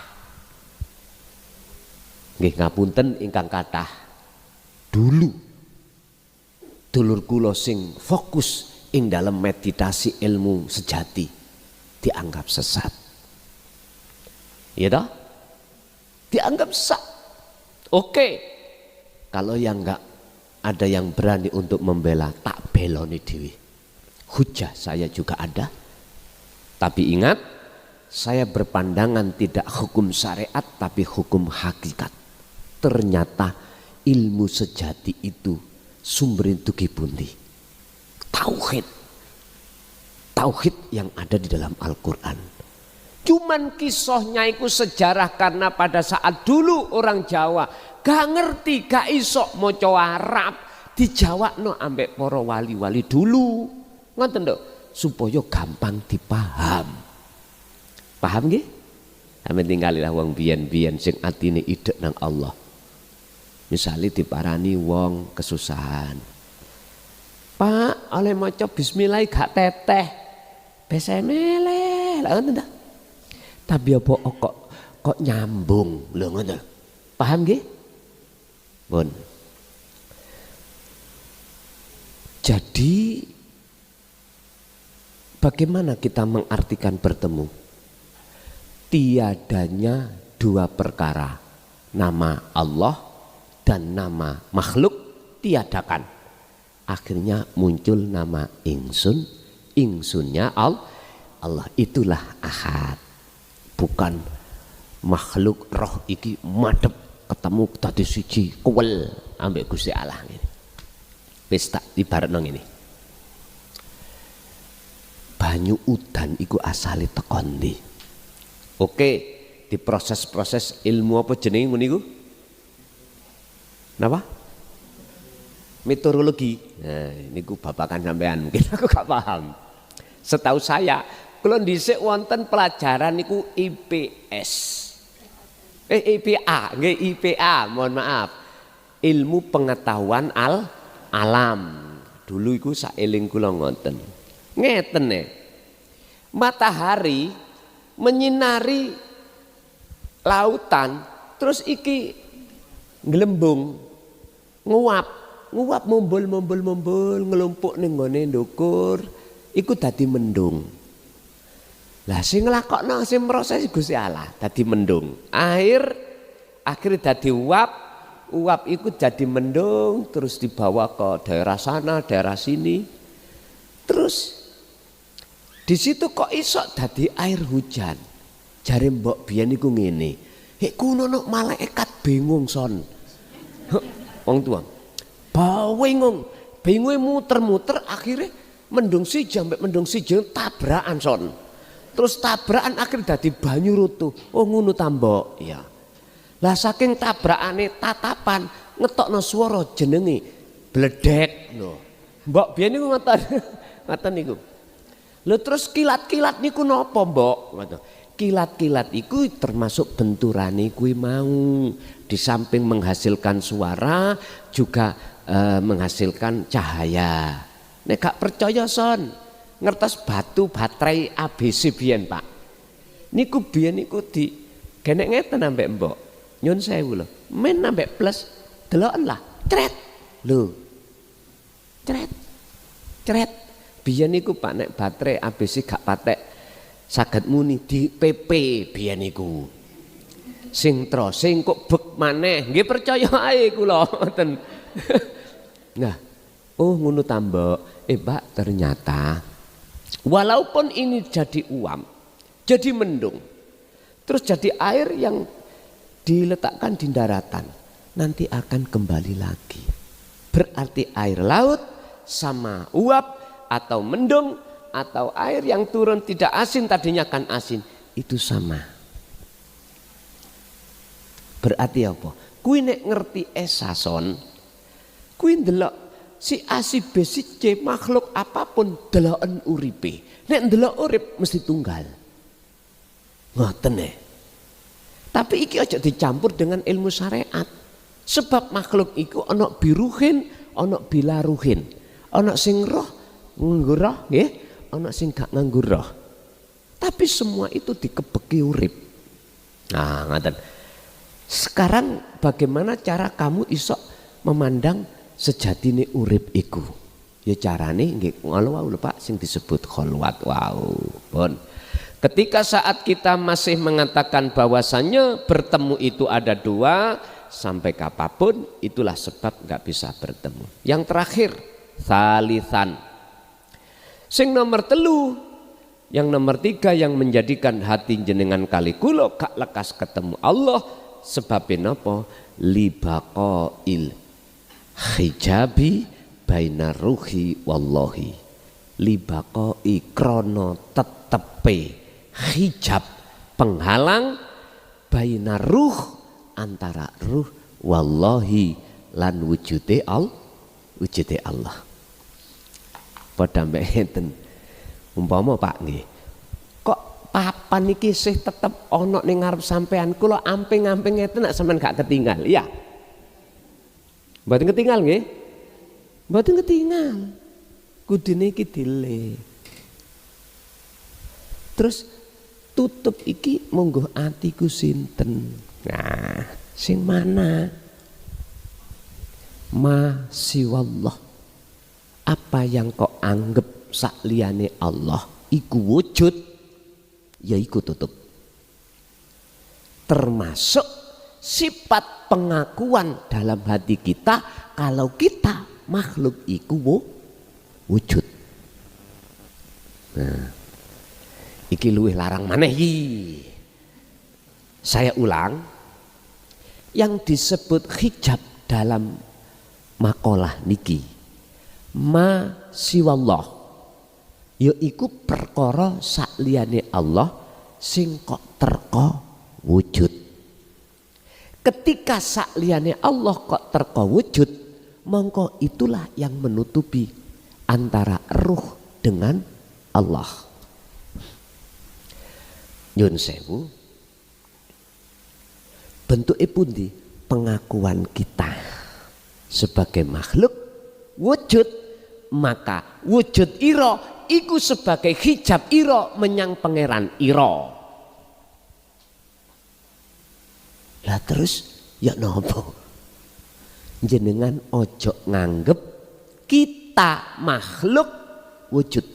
[SPEAKER 1] Nggih ngapunten ingkang kathah, dulu dulur kula sing fokus ing dalam meditasi ilmu sejati dianggap sesat. Ya toh? Dianggap sesat. Oke. Kalau yang enggak ada yang berani untuk membela, tak beloni dewi. Hujah saya juga ada. Tapi ingat, saya berpandangan tidak hukum syariat tapi hukum hakikat. Ternyata ilmu sejati itu sumberin tuki pundi. Tauhid yang ada di dalam Al-Quran. Cuman kisahnya itu sejarah karena pada saat dulu orang Jawa gak ngerti, gak iso maca Arab, dijawabno ambek para wali-wali dulu. Ngoten lho, supaya gampang dipaham. Paham nggih? Ame tinggalilah wong biyen-biyen sing atine idek nang Allah. Misale diparani wong kesusahan. Pak, oleh maca bismillah gak teteh. Besemele, lha ngoten ta. Tapi apa kok nyambung lho ngoten. Paham nggih? Pun. Jadi bagaimana kita mengartikan bertemu? Tiadanya dua perkara, nama Allah dan nama makhluk tiadakan. Akhirnya muncul nama ingsun, ingsunnya Allah, itulah ahad. Bukan makhluk roh iki madep ketemu tadi siji kuwel ambek Gusti Allah ngene. Wis tak ibaratno ngene. Banyu udan iku asale teko ndi? Oke, di proses-proses ilmu apa jenenge ngono iku? Napa? meteorologi. Nah, niku babakan sampean mungkin aku gak paham. Setahu saya, kalau dhisik wonten pelajaran niku IPS. IPA, nggih IPA, mohon maaf. Ilmu pengetahuan alam. Dulu iku saeling kula ngoten. Ngeten nih. Matahari menyinari lautan, terus iki ngelembung, nguap mumbul ngelumpuk ning nggone ndukur, iku dadi mendung. Lah sing nglakokno sing proses Gusti Allah dadi mendung. Akhir dadi uap iku jadi mendung, terus dibawa ke daerah sana, daerah sini. Terus di situ kok iso dadi air hujan. Jare mbok biyen iku ngene. Hek kuno nok malaikat bingung son. Wong tua. Bingung muter-muter akhirnya mendung siji ambek mendung siji tabrakan son. Terus tabrakan akhir dadi banyu rutuh. Oh ngono ta mbok. Ya. Lah saking tabrakane tatapan ngetokno swara jenenge bledek lho. Mbok biyen niku ngoten niku. Lho terus kilat-kilat niku napa, Mbok? Kilat-kilat iku termasuk benturane kuwi mau. Di samping menghasilkan suara juga menghasilkan cahaya. Nek gak percaya son, ngertos batu baterai ABC biyen, Pak. Niku biyen niku di genek ngeten ambek Mbok. Nyun sewu lho. Men ambek plus deloken lah. Cret. Lho. Cret. Biyen niku Pak nek baterai ABC gak patek saged muni di PP biyen niku. Sing kok bek maneh. Nggih percaya ae kula ngoten. Nah, oh ngono ta Mbok. Mbak ternyata walaupun ini jadi uap, jadi mendung, terus jadi air yang diletakkan di daratan, nanti akan kembali lagi. Berarti air laut sama uap atau mendung atau air yang turun tidak asin tadinya kan asin, itu sama. Berarti apa? Kuwi nek ngerti esason, kuwi ndelok si A si B si C makhluk apapun deloken uripe. Nek ndelok urip mesti tunggal. Ngoten nek. Tapi iki aja dicampur dengan ilmu syariat. Sebab makhluk iku ana biruhin, ana bilaruhin. Ana sing roh nganggo roh nggih, ana sing gak nganggo roh. Tapi semua itu dikebeki urip. Nah, ngoten. Sekarang bagaimana cara kamu iso memandang sejatine urip iku? Ya carane nggih ngono wae lho Pak sing disebut kholwat. Wow, pun. Ketika saat kita masih mengatakan bahwasannya bertemu itu ada dua, sampai kapanpun itulah sebab nggak bisa bertemu. Yang terakhir, salisan. Sing nomor telu, yang nomor tiga yang menjadikan hati jenengan kali kulo gak lekas ketemu Allah sebabnya apa? Libaqail hijabi baina ruhi wallahi. Libaqai krono tetepe hijab penghalang baina ruh antara ruh wallahi lan wujude Allah. Padha mbek enten umpama Pak nggih. Kok papan iki sih tetep ana ning ngarep sampean, kula amping-amping ngeten nek sampean gak ketinggal. Iya. Mboten ketinggal nggih? Mboten ketinggal. Kudune iki dile. Terus tutup iki monggo atiku sinten. Nah, sing mana? Ma siwallah. Apa yang kau anggap sakliyane Allah iku wujud, ya iku tutup. Termasuk sifat pengakuan dalam hati kita kalau kita makhluk iku wujud. Nah, iki luwih larang maneh iki. Saya ulang, yang disebut hijab dalam makalah niki ma siwallah yaiku perkara sakliyane Allah sing kok terka wujud. Ketika sakliyane Allah kok terka wujud, mongko itulah yang menutupi antara ruh dengan Allah. Nyun sewu, bentuknya pundi pengakuan kita sebagai makhluk wujud, maka wujud ira iku sebagai hijab ira menyang pangeran ira. Lah terus ya nopo? Jenengan ojo nganggep kita makhluk wujud.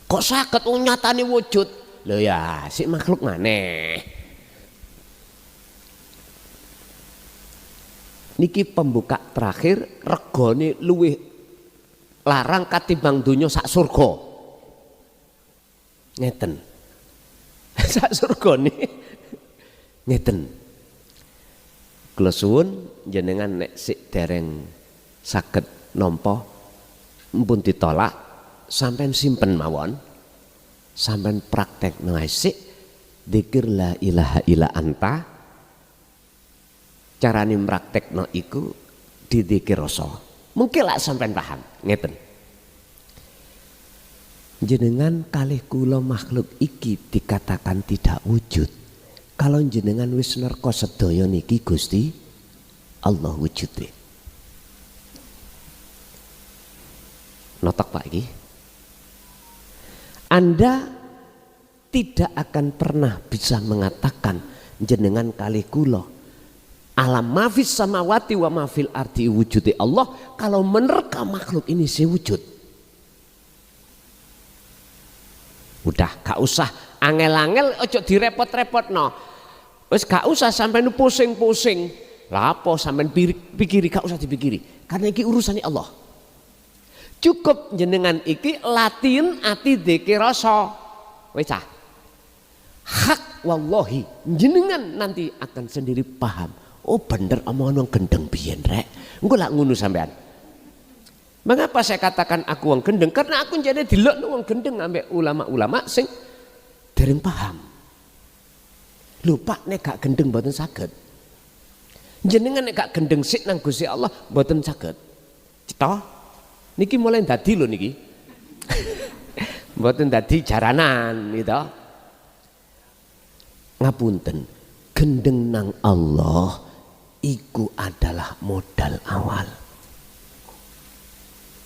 [SPEAKER 1] Kok saged wong nyatane wujud? Lho ya, si makhluk maneh. Niki pembuka terakhir, regane luwih larang katimbang donya sak surga. Ngeten. Sak surgane ngeten. Kula suwun jenengan nek sik dereng saged nampa mpun ditolak sampean simpen mawon, sampean praktekno sik dzikir la ilaha illa anta. Carane praktekno iku didzikir rasa. Mungkin lah sampean paham ngeten. Jenengan kalih kula makhluk iki dikatakan tidak wujud. Kalau jenengan wis nerka sedaya niki Gusti Allah wujude. Notok Pak iki. Anda tidak akan pernah bisa mengatakan jenengan kalih kula alam mafis samawati wa mafil ardi wujudi Allah kalau menerka makhluk ini sewujud. Udah gak usah angel-angel, ojo direpot-repot no. Wes gak usah sampai pusing-pusing. Lah apa sampai pikiri, gak usah dipikiri. Karena iki urusannya Allah. Cukup jenengan iki latin ati dzikir rasa. Wes cah. Hak wallahi jenengan nanti akan sendiri paham. Oh bener omongan wong gendeng biyen rek. Engko lak ngono sampean. Mengapa saya katakan aku wong gendeng? Karena aku jadi dilok wong gendeng ambek ulama-ulama sing dereng paham. Lho Pak nek gak gendeng mboten saged. Jenengan nek gak gendeng sik nang Gusti Allah mboten saged. Cita niki mulai dadi lho niki. Mboten dadi jaranan gitu. Ngapunten, gendeng nang Allah iku adalah modal awal.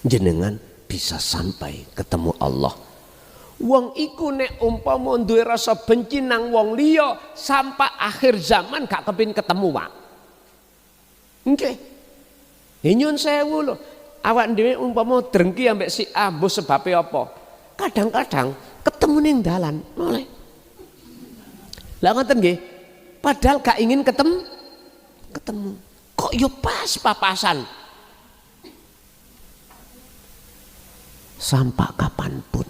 [SPEAKER 1] Jenengan bisa sampai ketemu Allah. Wong iku nek umpama duwe rasa benci nang wong liya sampai akhir zaman gak kepin ketemu Pak. Nggih. Nyun sewu lho. Awak dhewe umpama drengki ambek si A mbok sebabe apa? Kadang-kadang ketemu ning dalan, mulai. Lah ngoten nggih. Padahal gak ingin ketemu. Kok yo pas papasan. Sampai kapanpun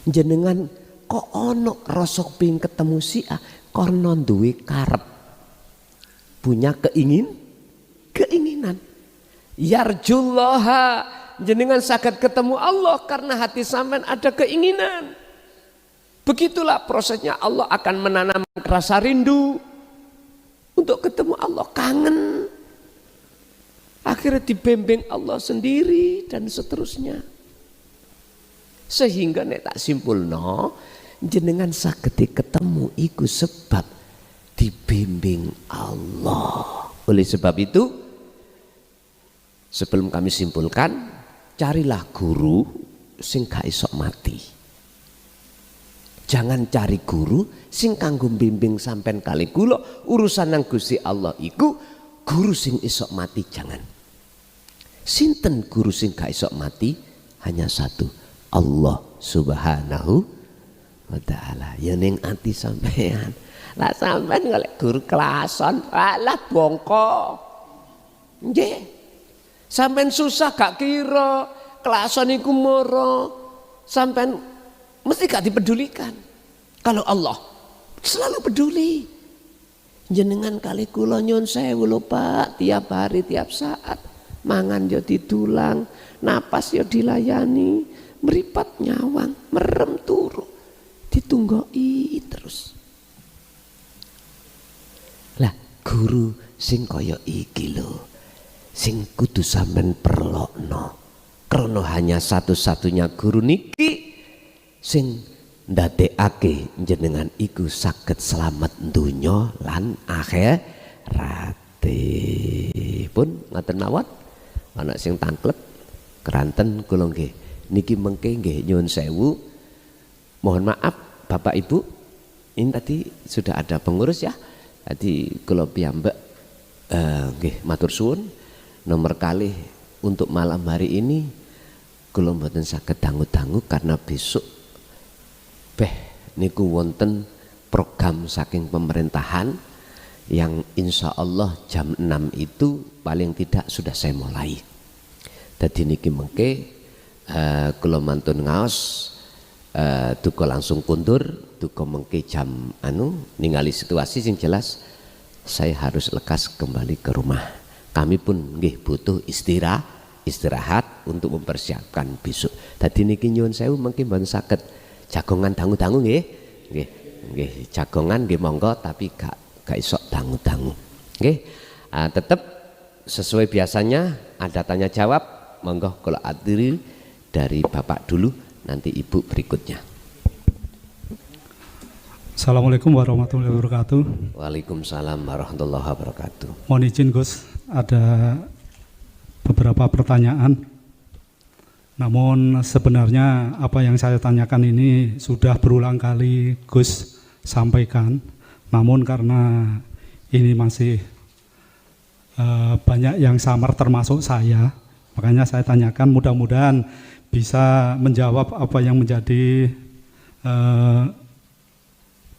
[SPEAKER 1] jenengan kok ono rasa pengin ketemu si A karena duwe karep, punya keinginan yarjullaha, jenengan saged ketemu Allah karena hati sampean ada keinginan. Begitulah prosesnya. Allah akan menanam rasa rindu untuk ketemu Allah, kangen. Akhirnya dibimbing Allah sendiri dan seterusnya. Sehingga nek tak simpulno jenengan saged ketemu iku sebab dibimbing Allah. Oleh sebab itu sebelum kami simpulkan, carilah guru sing gak iso mati. Jangan cari guru sing kanggo bimbing sampean kali kula urusan nang Gusti Allah iku guru sing isok mati. Jangan. Sinten guru sing gak isok mati? Hanya satu, Allah Subhanahu wa ta'ala. Ya ning ati sampean. Lah sampean golek guru kelason, alah bongko. Nggih. Sampean susah gak kira kelason iku moro. Sampean mesti gak dipedulikan. Kalau Allah selalu peduli. Jenengan kali kula nyun sewu lho Pak, tiap hari tiap saat mangan yo ditulang, napas yo dilayani, meripat nyawang, merem turu, ditunggoi terus. Lah guru sing kaya iki lho sing kudu sampean perlokno. Krana hanya satu-satunya guru niki sing ndadekake jenengan iku saged slamet donya lan akhirate. Pun ngoten mawon. Ana sing tangklep keranten kula nggih. Niki mengke nggih nyuwun sewu. Mohon maaf Bapak Ibu. Ini tadi sudah ada pengurus ya. Tadi kula piyambak nggih matur suwun nomor kalih untuk malam hari ini kula mboten saged dangu-dangu karena besok niku wonten program saking pemerintahan yang insya Allah jam 6 itu paling tidak sudah saya mulai. Dadi niki mengke kula mantun ngaos duka langsung kundur, duka mengke jam ningali situasi sing jelas saya harus lekas kembali ke rumah. Kami pun nggih butuh istirahat untuk mempersiapkan besok. Tadi niki nyuwun sewu mungkin mboten saged jagongan dangu-dangu nggih. Nggih, jagongan nggih monggo tapi gak iso dangu-dangu. Nggih. Tetap sesuai biasanya ada tanya jawab, monggo kalau adil dari Bapak dulu nanti Ibu berikutnya.
[SPEAKER 2] Assalamualaikum warahmatullahi wabarakatuh.
[SPEAKER 1] Waalaikumsalam warahmatullahi wabarakatuh.
[SPEAKER 2] Mohon izin Gus, ada beberapa pertanyaan. Namun sebenarnya apa yang saya tanyakan ini sudah berulang kali Gus sampaikan. Namun karena ini masih banyak yang samar termasuk saya, makanya saya tanyakan, mudah-mudahan bisa menjawab apa yang menjadi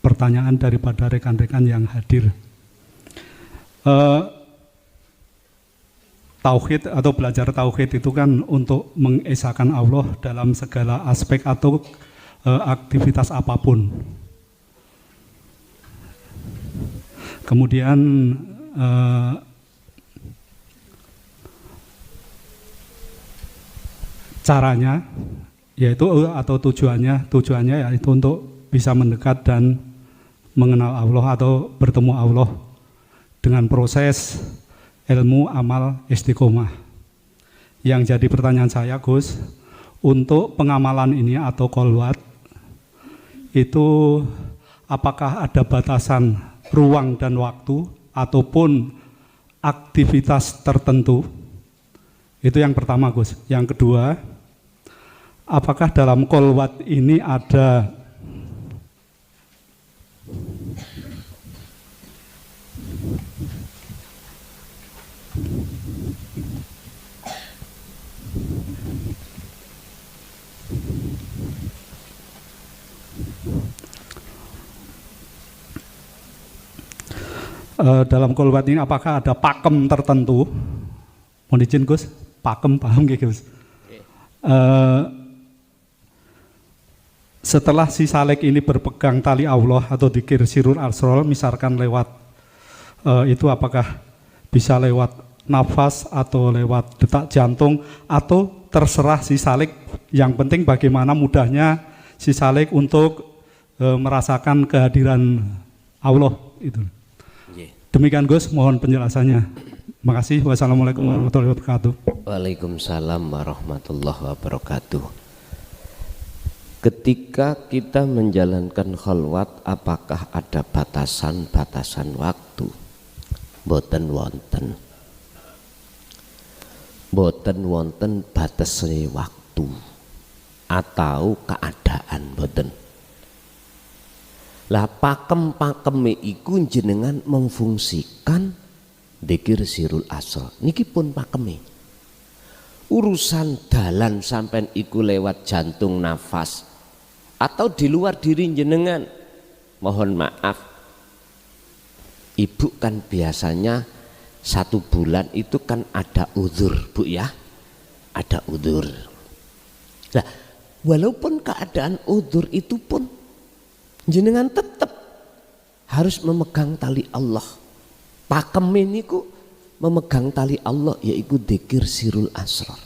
[SPEAKER 2] pertanyaan daripada rekan-rekan yang hadir. Tauhid atau belajar tauhid itu kan untuk mengesahkan Allah dalam segala aspek atau aktivitas apapun. Kemudian caranya yaitu atau tujuannya yaitu untuk bisa mendekat dan mengenal Allah atau bertemu Allah dengan proses ilmu, amal, istiqomah. Yang jadi pertanyaan saya Gus, untuk pengamalan ini atau kolwat itu apakah ada batasan ruang dan waktu ataupun aktivitas tertentu? Itu yang pertama Gus. Yang kedua, apakah dalam kolwat ini ada dalam kolwat ini apakah ada pakem tertentu? Mohon izin Gus, pakem paham gak Gus? Setelah si salek ini berpegang tali Allah atau dikir sirul asrol, misalkan lewat itu apakah bisa lewat nafas atau lewat detak jantung atau terserah si salek, yang penting bagaimana mudahnya si salek untuk merasakan kehadiran Allah itu. Demikian Gus, mohon penjelasannya. Terima kasih. Wassalamualaikum warahmatullahi wabarakatuh.
[SPEAKER 1] Waalaikumsalam warahmatullahi wabarakatuh. Ketika kita menjalankan khalwat, apakah ada batasan-batasan waktu? Boten wonten. Boten wonten batasnya waktu atau keadaan boten. Lah pakem-pakeme iku jenengan memfungsikan dzikir sirul asra. Niki pun pakeme. Urusan dalan sampean iku lewat jantung, nafas atau di luar diri jenengan. Mohon maaf. Ibu kan biasanya 1 bulan itu kan ada udzur, Bu ya. Ada udzur. Nah, walaupun keadaan udzur itu pun jenengan tetap harus memegang tali Allah. Pakem niku memegang tali Allah yaitu dzikir sirul asrar.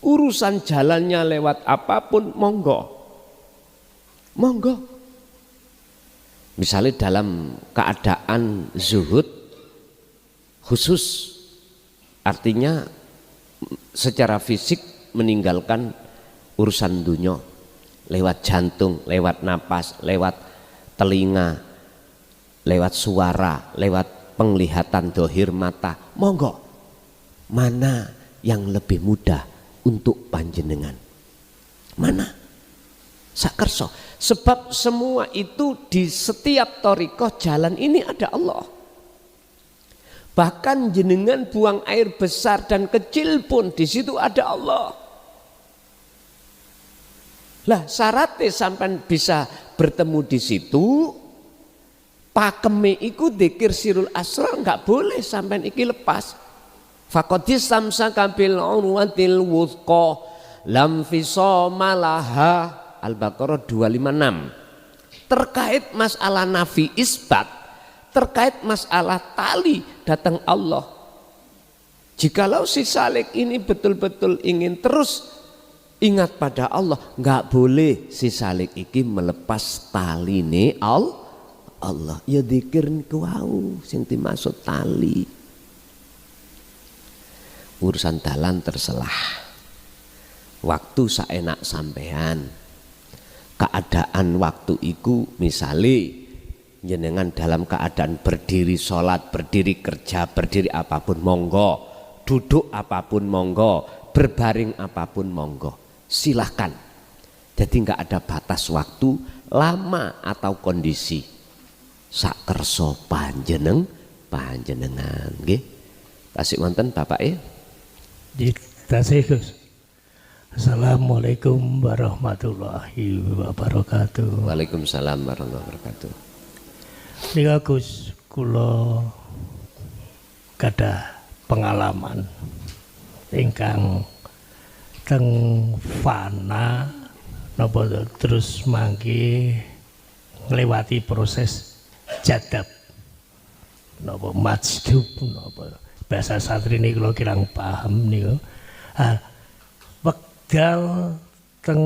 [SPEAKER 1] Urusan jalannya lewat apapun monggo. Monggo. Misalnya dalam keadaan zuhud, khusus, artinya secara fisik meninggalkan urusan dunia lewat jantung, lewat napas, lewat telinga, lewat suara, lewat penglihatan dohir mata. Monggo, mana yang lebih mudah untuk panjenengan? Mana? Sakerso. Sebab semua itu di setiap thariqah jalan ini ada Allah. Bahkan jenengan buang air besar dan kecil pun di situ ada Allah. Lah syaratnya sampai bisa bertemu di situ, pakeme iku dzikir sirul asrar, nggak boleh sampai iki lepas. Faqadis samsaka bil urwatil wuthqa lam fisama laha. Al-Baqarah 256. Terkait masalah nafi isbat, terkait masalah tali datang Allah. Jikalau si salik ini betul-betul ingin terus ingat pada Allah, nggak boleh si salik iki melepas tali ne Allah. Ya dzikir niku wau sing dimaksud tali. Urusan dalan terselah. Waktu saenak sampean. Keadaan waktu iku misale jenengan dalam keadaan berdiri sholat, berdiri kerja, berdiri apapun monggo, duduk apapun monggo, berbaring apapun monggo, silahkan. Jadi nggak ada batas waktu, lama atau kondisi. Sakerso panjenengan, nggih. Tasik wonten Bapak ya.
[SPEAKER 3] Tasik Gus. Assalamualaikum warahmatullahi wabarakatuh.
[SPEAKER 1] Waalaikumsalam warahmatullahi wabarakatuh.
[SPEAKER 3] Nika Gus, kula gadah pengalaman ingkang teng fana napa terus mangke nglewati proses jadab napa majdub napa bahasa satrine kula kirang paham niku. Wekdal teng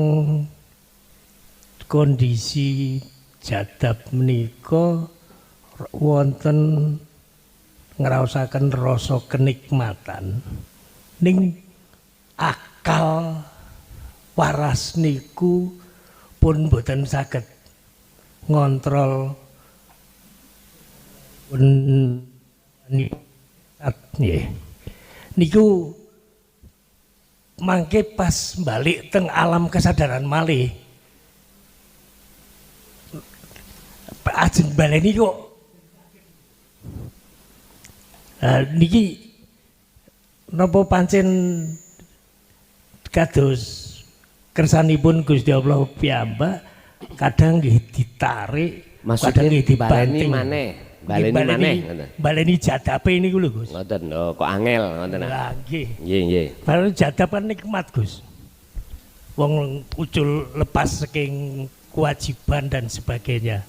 [SPEAKER 3] kondisi jadab menika wonten ngraosaken rasa kenikmatan ning akal waras niku pun boten saged ngontrol niku mangke pas balik teng alam kesadaran malih ajeng baleni kok niki napa pancen kados kersanipun Gusti Allah piyambak kadang nggih ditarik, kadang nggih dibanting maneh. Baleni jadape niku lho Gus.
[SPEAKER 1] Ngoten kok angel ngoten.
[SPEAKER 3] Lah nggih.
[SPEAKER 1] Nggih.
[SPEAKER 3] Baleni jadapan nikmat Gus. Wong ucul lepas saking kewajiban dan sebagainya.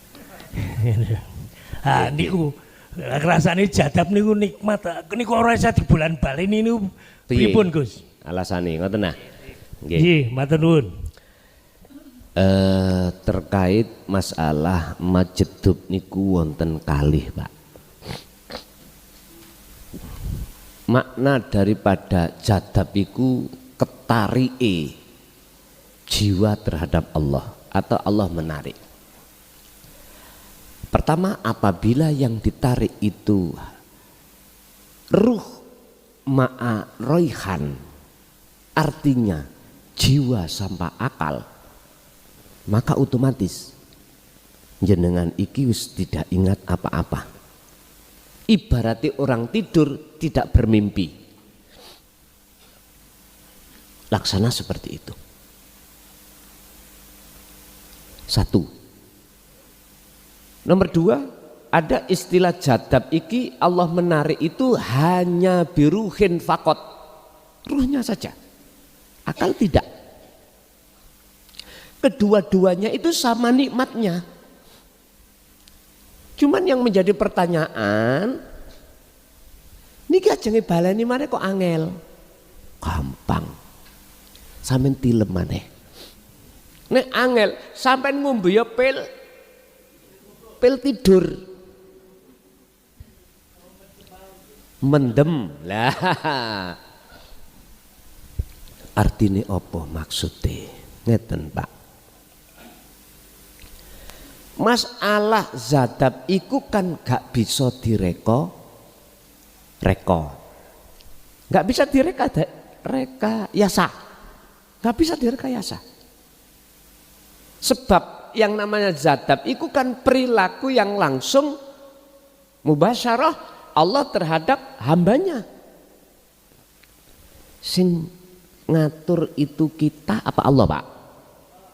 [SPEAKER 3] Niku rasane jadab niku nikmat. Niku ora isa di bulan baleni niku pripun Gus?
[SPEAKER 1] Alasane ngoten nah.
[SPEAKER 3] Nggih, matur nuwun.
[SPEAKER 1] Terkait masalah majedub niku wonten kalih Pak. Makna daripada jadab iku ketarike jiwa terhadap Allah atau Allah menarik. Pertama, apabila yang ditarik itu ruh ma'a roihan, artinya jiwa sampai akal, maka otomatis jenengan iki wis tidak ingat apa-apa. Ibaratnya orang tidur tidak bermimpi. Laksana seperti itu. Satu. Nomor dua, ada istilah jadab iki Allah menarik itu hanya biruhin fakot, ruhnya saja, akal tidak. Kedua-duanya itu sama nikmatnya. Cuman yang menjadi pertanyaan, niki ajenge baleni maneh kok angel? Gampang. Sampeyan tilem maneh. Nek angel, sampeyan ngombe ya pil tidur. mendem. Lah artine apa maksude? Ngeten, Pak. Masalah zadab iku kan gak bisa direka. Gak bisa rekayasa. Gak bisa direkayasa. Sebab yang namanya zadab iku kan perilaku yang langsung mubasyarah Allah terhadap hambanya. Sing ngatur itu kita apa Allah, Pak?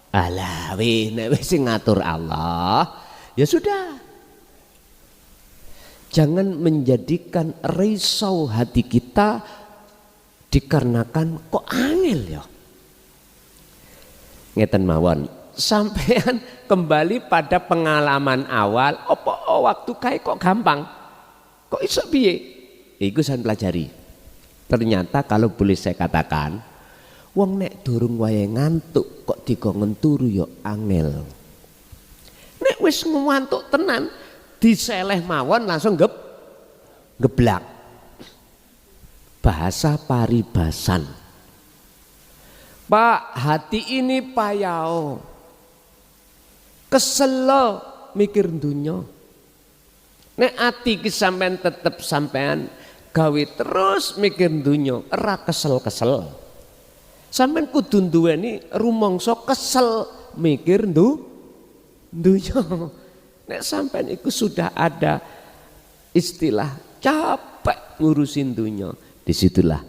[SPEAKER 1] Alah, nek sing ngatur Allah, ya sudah. Jangan menjadikan risau hati kita dikarenakan kok angel ya. Ngeten mawon, sampean kembali pada pengalaman awal, apa waktu kae kok gampang? Kok iso piye? Iku saya pelajari. Ternyata kalau boleh saya katakan, wong nek durung wayahe ngantuk kok digongen turu ya angel. Nek wis ngantuk tenan diseleh mawon langsung geblak. Bahasa paribasan. Pak, hati ini payao. Keselo mikir dunya. Nek ati ki sampean tetep sampean gawe terus mikir dunya, ora kesel-kesel. Sampeyan kudu duweni rumangsa kesel mikir dunya. Nek sampeyan iku sudah ada istilah capek ngurusin dunya, disitulah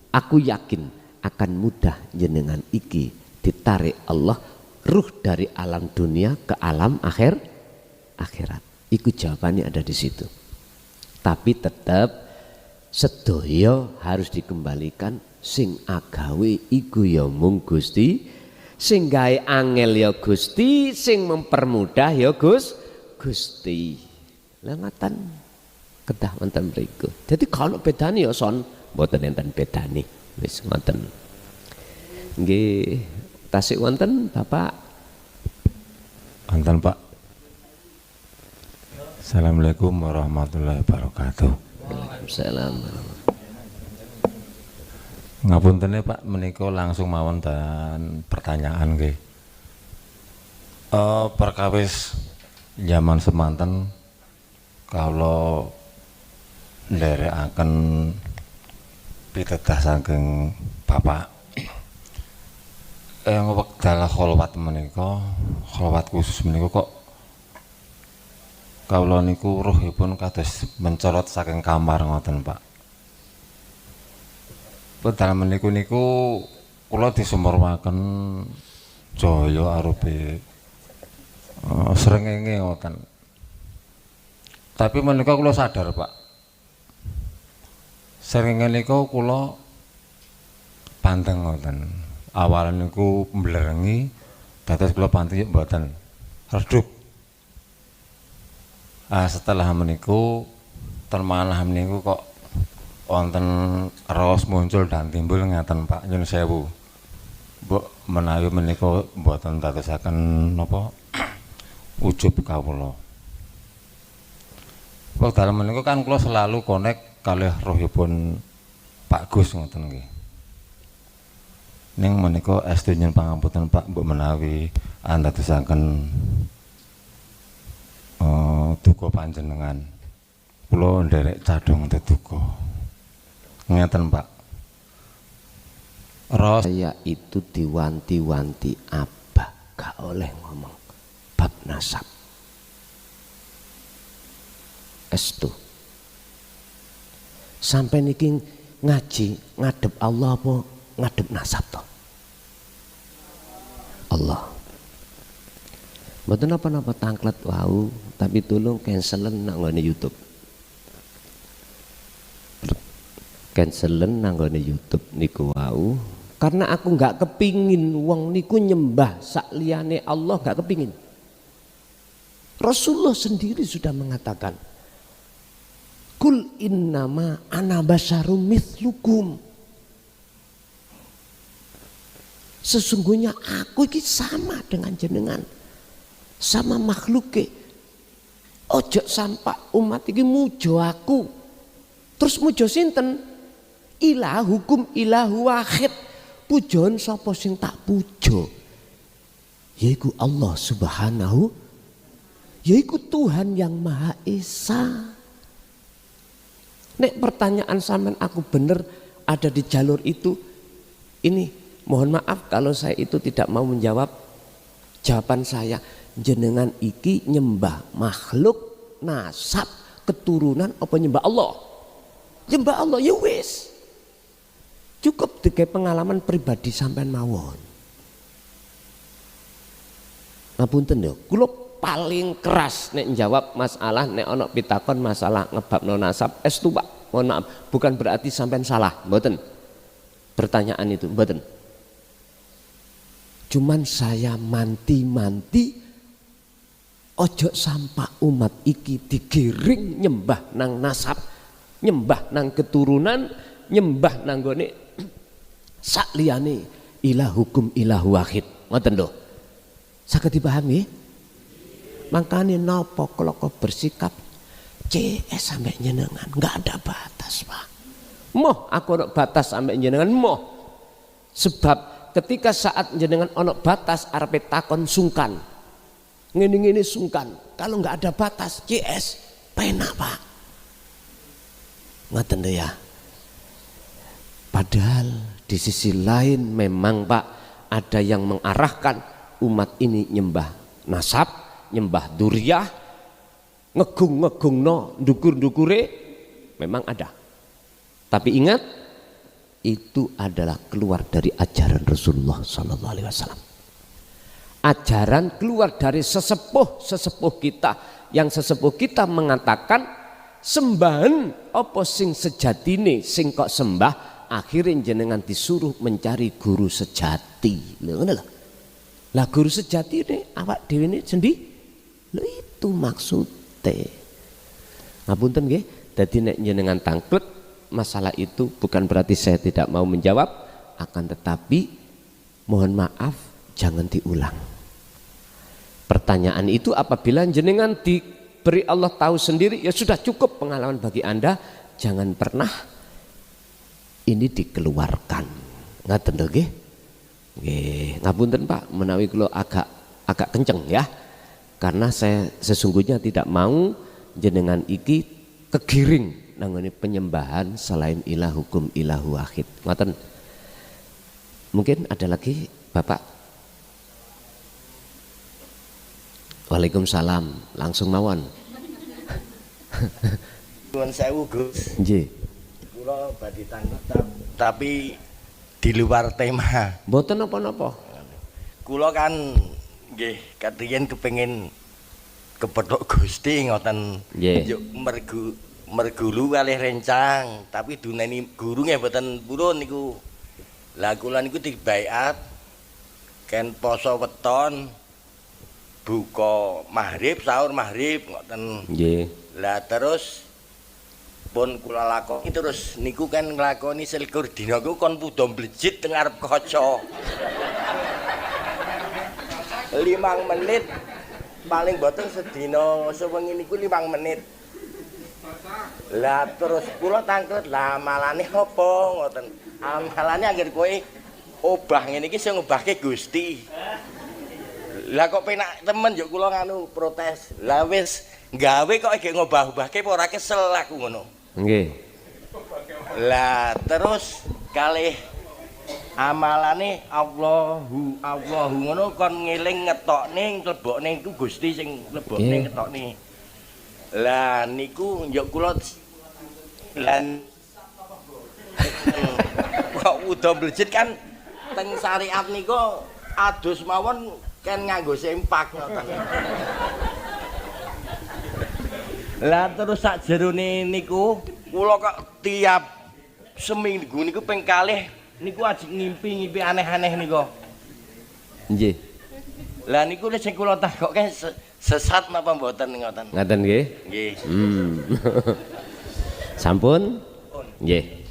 [SPEAKER 1] aku yakin akan mudah jenengan iki ditarik Allah ruh dari alam dunia ke alam akhirat. Iku jawabannya ada di situ. Tapi tetap sedaya harus dikembalikan. Sing agawe iku ya mung Gusti, sing gawe angel ya Gusti, sing mempermudah ya Gusti. Lah ngoten kedah wonten mriku. Dadi kalau bedane ya son mboten enten bedane. Wis ngoten. Nggih, tasik wonten Bapak.
[SPEAKER 4] Wonten Pak. Assalamualaikum warahmatullahi wabarakatuh.
[SPEAKER 1] Waalaikumsalam.
[SPEAKER 4] Ngapunten Pak, menika langsung mawon dan pertanyaan nggih. Perkawis zaman semanten kalau nderekaken pitedah saking Bapak wekdal kholwat menika, kholwat khusus menika kok kawula niku ruhipun kados mencolot saking kamar ngoten Pak. Wekdal meniku kula disumurwaken jaya arupi srengenge ngoten. Tapi menika kula sadar Pak. Srengenge niku kula panteng ngoten. Awal niku mblerengi dados kula panteng mboten redup. Setelah meniku termanah meniku kok wonten raos muncul dan timbul ngaten Pak, nyun sewu. Mbok menawi menika mboten dadosaken napa ujub kawula. Wekdal menika kan kula selalu konek kalih rohipun Pak Gus ngoten nggih. Ning menika estu nyun pangapunten Pak, mbok menawi andadosaken duka panjenengan. Kula nderek cadhong teduka. Ngeten Pak.
[SPEAKER 1] Saya itu diwanti-wanti abah gak oleh ngomong bab nasab. Estu. Sampai niki ngaji ngadep Allah apa ngadep nasab toh? Allah. Mboten apa-apa tangklet wau, tapi tolong cancelen nang ngene YouTube. Cancelen nang ngene YouTube niku wau, karena aku nggak kepingin wong niku nyembah sak liyane Allah, nggak kepingin. Rasulullah sendiri sudah mengatakan, Kul innama ana basyarum mithlukum. Sesungguhnya aku ini sama dengan jenengan, sama makhluknya. Ojo sampai umat ini mujo aku. Terus muja sinten? Ilahukum ilahu wahid. Pujon sapa sing tak puja? Yaiku Allah Subhanahu, yaiku Tuhan yang Maha Esa. Nek pertanyaan sampean aku bener ada di jalur itu, ini mohon maaf kalau saya itu tidak mau menjawab. Jawaban saya, jenengan iki nyembah makhluk, nasab, keturunan apa nyembah Allah? Nyembah Allah ya wis. Cukup dengan pengalaman pribadi sampean mawon. Ngapunten lho, kula paling keras nek njawab masalah nek ana pitakon masalah ngebabno nasab estu Pak. Mohon maaf, bukan berarti sampean salah, mboten. Pertanyaan itu mboten. Cuman saya manti-manti ojo sampai umat iki digiring nyembah nang nasab, nyembah nang keturunan, nyembah nang gone sakliyane ilahukum ilahu wahid. Ngoten lho. Saged dipahami? Makanya napa kalau kau bersikap CS sampai jenengan, nggak ada batas Pak. Moh aku ada batas sampai jenengan moh. Sebab ketika saat jenengan ono batas arepe takon sungkan. Ngene-ngene sungkan. Kalau nggak ada batas CS penak Pak. Ngoten ya. Padahal di sisi lain memang Pak ada yang mengarahkan umat ini nyembah nasab, nyembah duriyah, ngegung-ngegungno ndukur-ndukure memang ada. Tapi ingat itu adalah keluar dari ajaran Rasulullah sallallahu alaihi wasallam. Ajaran keluar dari sesepuh kita, yang sesepuh kita mengatakan sembahan apa sing sejatine sing kok sembah, akhirnya jenengan disuruh mencari guru sejati. Lho ngono lho. Lah guru sejati ini awak dhewe ini sendiri. Lho itu maksudnya. Ngapunten nggih, dadi nek jenengan tangklet masalah itu bukan berarti saya tidak mau menjawab, akan tetapi mohon maaf jangan diulang. Pertanyaan itu apabila jenengan diberi Allah tahu sendiri, ya sudah cukup pengalaman bagi Anda, jangan pernah ini dikeluarkan. Ngaten lho nggih. Nggih, ngapunten Pak, menawi kula agak kenceng ya. Karena saya sesungguhnya tidak mau jenengan iki kegiring nangone penyembahan selain ilahukum ilahu wahid. Ngoten. Mungkin ada lagi Bapak. Waalaikumsalam, langsung mawon.
[SPEAKER 5] Nuwun sewu Gus.
[SPEAKER 1] Nggih.
[SPEAKER 5] Kula badhe tanggap tapi di luar tema.
[SPEAKER 1] Mboten napa-napa.
[SPEAKER 5] Kula kan nggih katiyen kepengin kepethuk Gusti ngoten. Yuk mergulu kalih rencang, tapi duneni guru nggih mboten purun niku. Lah kula niku dibaiat ken poso weton buka maghrib, sahur maghrib ngoten. Nggih. Lah terus pun kula lakoni terus niku kan nglakoni selikur dina ku kon pudo mlejit teng arep kaca. 5 menit paling boten sedina sewengi niku 5 menit. Lah terus kula tangklet lah amalane apa ngoten. Amalane anggere kowe obah ngene iki sing ngobahke Gusti. Lah kok penak temen yo kula nganu protes. Lah wis gawe kok iki ngobah-obahke apa ora kesel aku ngono.
[SPEAKER 1] Nggih.
[SPEAKER 5] Lah terus kalih amalane Allahu ngono kon ngeling ngetokne nglebokne iku Gusti sing nglebokne ngetokne. Lah niku yo kula lan kok udah mlejit kan teng syariat niku adus mawon kan nganggo sempak ngoten. Lah terus sak jerone niku kula kok tiap seminggu niku ping kalih niku ajeng ngimpi aneh-aneh niku.
[SPEAKER 1] Nggih.
[SPEAKER 5] Lah niku sing kula takokke sesat napa mboten ngoten.
[SPEAKER 1] Ngaten nggih?
[SPEAKER 5] Nggih.
[SPEAKER 1] Sampun? Nggih.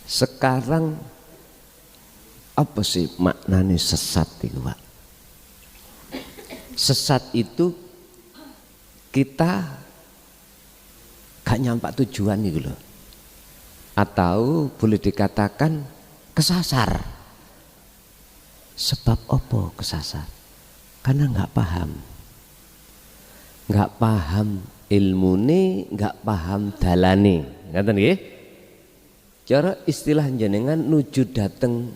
[SPEAKER 1] Sekarang apa sih maknanya sesat itu Pak? Sesat itu kita gak nyampak tujuan gitu loh. Atau boleh dikatakan kesasar. Sebab apa kesasar? Karena nggak paham. Nggak paham ilmune, nggak paham dalane. Ngaten nggih? Cara istilah jenengan nuju dateng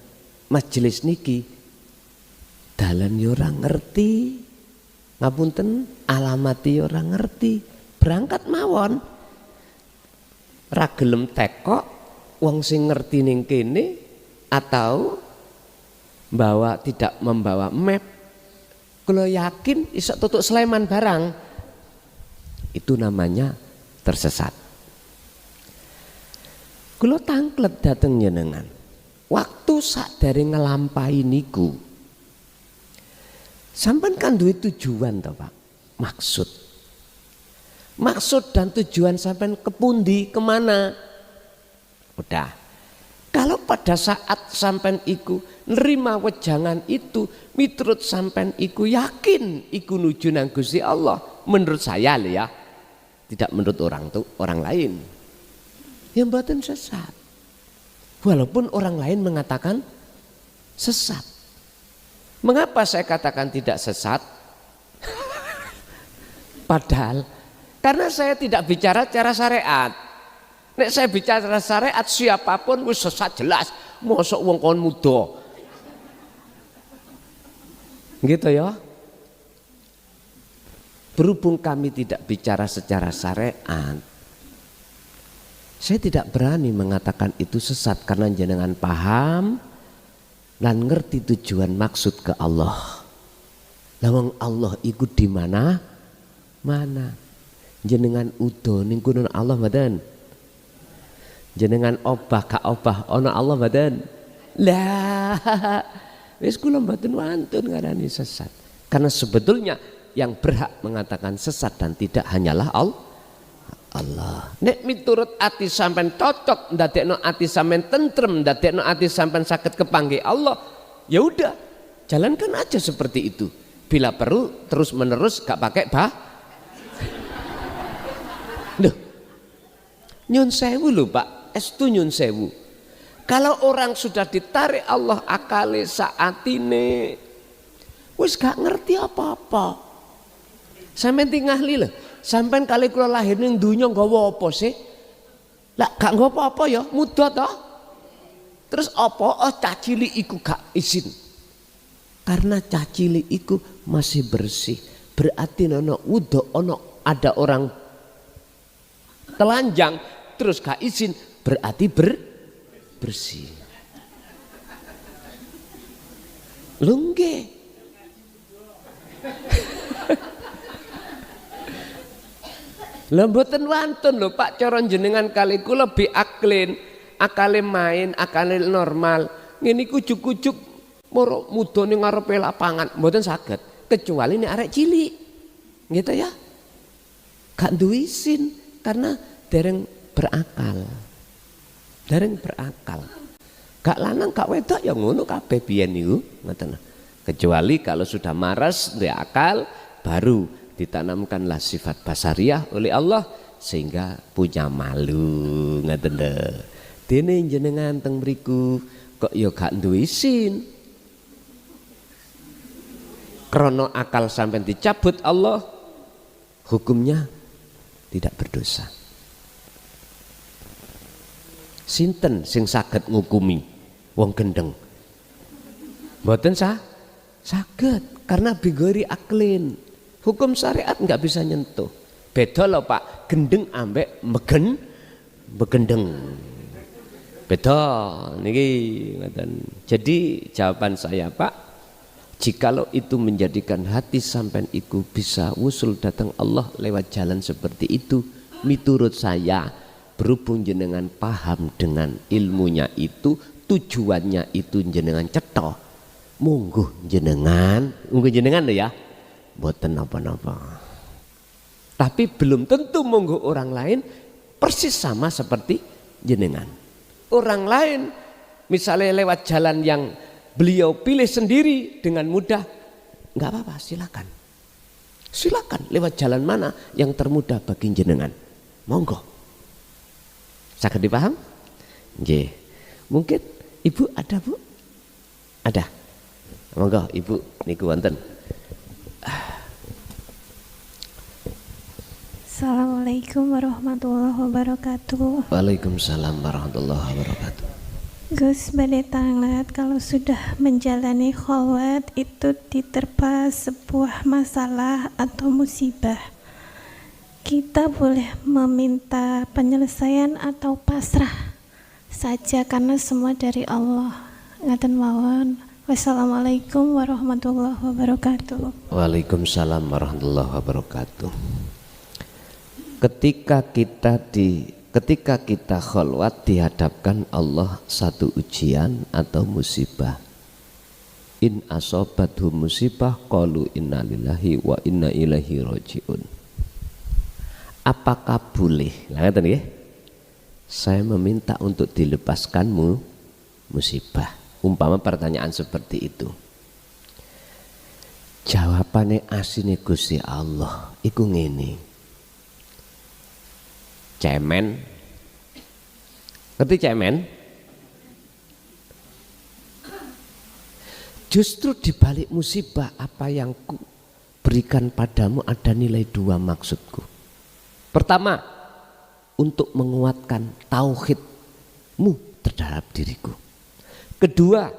[SPEAKER 1] majelis niki dalan yo ora ngerti. Ngapunten, alamati yo ora ngerti. Berangkat mawon. Ra gelem tekok wong sing ngerti ning kene atau tidak membawa map. Kalau yakin iso tutuk Sleman barang. Itu namanya tersesat. Kalau tangklet dateng jenengan. Waktu sadare ngelampahi niku. Sampeyan kan duwe tujuan toh, Pak. Maksud dan tujuan sampean kepundi, kemana? Udah. Kalau pada saat sampean iku nerima wejangan itu, miturut sampean iku yakin iku nuju nang Gusti Allah, menurut saya ya, tidak menurut orang lain. Yang mboten sesat. Walaupun orang lain mengatakan sesat. Mengapa saya katakan tidak sesat? Padahal karena saya tidak bicara cara syariat. Nek saya bicara syariat siapapun wis sesat jelas. Mosok wong kon muda. Gitu ya. Berhubung kami tidak bicara secara syariat, saya tidak berani mengatakan itu sesat karena jenengan paham dan ngerti tujuan maksud ke Allah. Lawang Allah ikut di mana? Jenengan udo ning gunung Allah mboten. Jenengan obah ka obah ana Allah mboten. Lah wis kula mboten wantun ngarani sesat. Karena sebetulnya yang berhak mengatakan sesat dan tidak hanyalah Allah. Nek miturut ati sampean cocok ndadekno ati sampean tentrem, ndadekno ati sampean saged kepanggih Allah, ya udah, jalankan aja seperti itu. Bila perlu terus menerus gak pakai Loh, nyun sewu lho Pak, estu nyun sewu. Kalau orang sudah ditarik Allah akale saatine, wis gak ngerti apa-apa. Sampeyan tingahli lho, sampeyan kali kula lahir ning donya nggawa apa sih? Lah gak nggawa apa-apa ya, muda toh. Terus apa? Oh cacili iku gak izin. Karena cacili iku masih bersih. Berarti ono wudu, ono ada orang telanjang terus gak izin, berarti bersih. Lungge. Lha mboten wonten lho Pak, cara jenengan kali kula lebih akale main, akale normal. Ngene iku ujug-ujug moro muda ning ngarepe lapangan, mboten saged kecuali nek arek cilik. Gitu ya. Gak duwe izin karena dereng berakal. Gak lanang gak wedok ya ngono kabeh biyen niku, ngoten. Kecuali kalau sudah maras duwe akal baru ditanamkanlah sifat basariah oleh Allah sehingga punya malu, ngoten lho. Dene jenengan teng mriku kok ya gak duwe izin. Krono akal sampai dicabut Allah, hukumnya tidak berdosa. Sinten sing saged ngukumi wong gendeng? Mboten saged karena bigori aklin. Hukum syariat nggak bisa nyentuh. Beda loh Pak, gendeng ambek begendeng. Beda niki ngoten. Jadi jawaban saya Pak, jikalau itu menjadikan hati sampean iku bisa wusul datang Allah lewat jalan seperti itu, miturut saya berhubung jenengan paham dengan ilmunya itu, tujuannya itu jenengan cetha, monggo jenengan lho ya, mboten napa-napa. Tapi belum tentu monggo orang lain persis sama seperti jenengan. Orang lain misalnya lewat jalan yang beliau pilih sendiri dengan mudah, nggak apa-apa, silakan lewat jalan mana yang termudah bagi jenengan, monggo. Saged dipaham? Nggih. Mungkin Ibu ada, Bu? Ada. Monggo Ibu niku wonten.
[SPEAKER 6] Assalamualaikum warahmatullahi wabarakatuh.
[SPEAKER 1] Waalaikumsalam warahmatullahi wabarakatuh.
[SPEAKER 6] Gus badai tanglet, kalau sudah menjalani khalwat itu diterpa sebuah masalah atau musibah, kita boleh meminta penyelesaian atau pasrah saja karena semua dari Allah. Ngaten mawon. Wassalamualaikum warahmatullahi wabarakatuh.
[SPEAKER 1] Waalaikumsalam warahmatullahi wabarakatuh. Ketika kita khalwat dihadapkan Allah satu ujian atau musibah. In asobathu musibah qalu inna lillahi wa inna ilaihi rajiun. Apakah boleh? Ngeten nggih. Saya meminta untuk dilepaskanmu musibah. Umpama pertanyaan seperti itu. Jawabannya asine Gusti Allah iku ngene. Cemen, ngerti cemen? Justru di balik musibah apa yang ku berikan padamu ada nilai dua maksudku. Pertama, untuk menguatkan tauhidmu terhadap diriku. Kedua,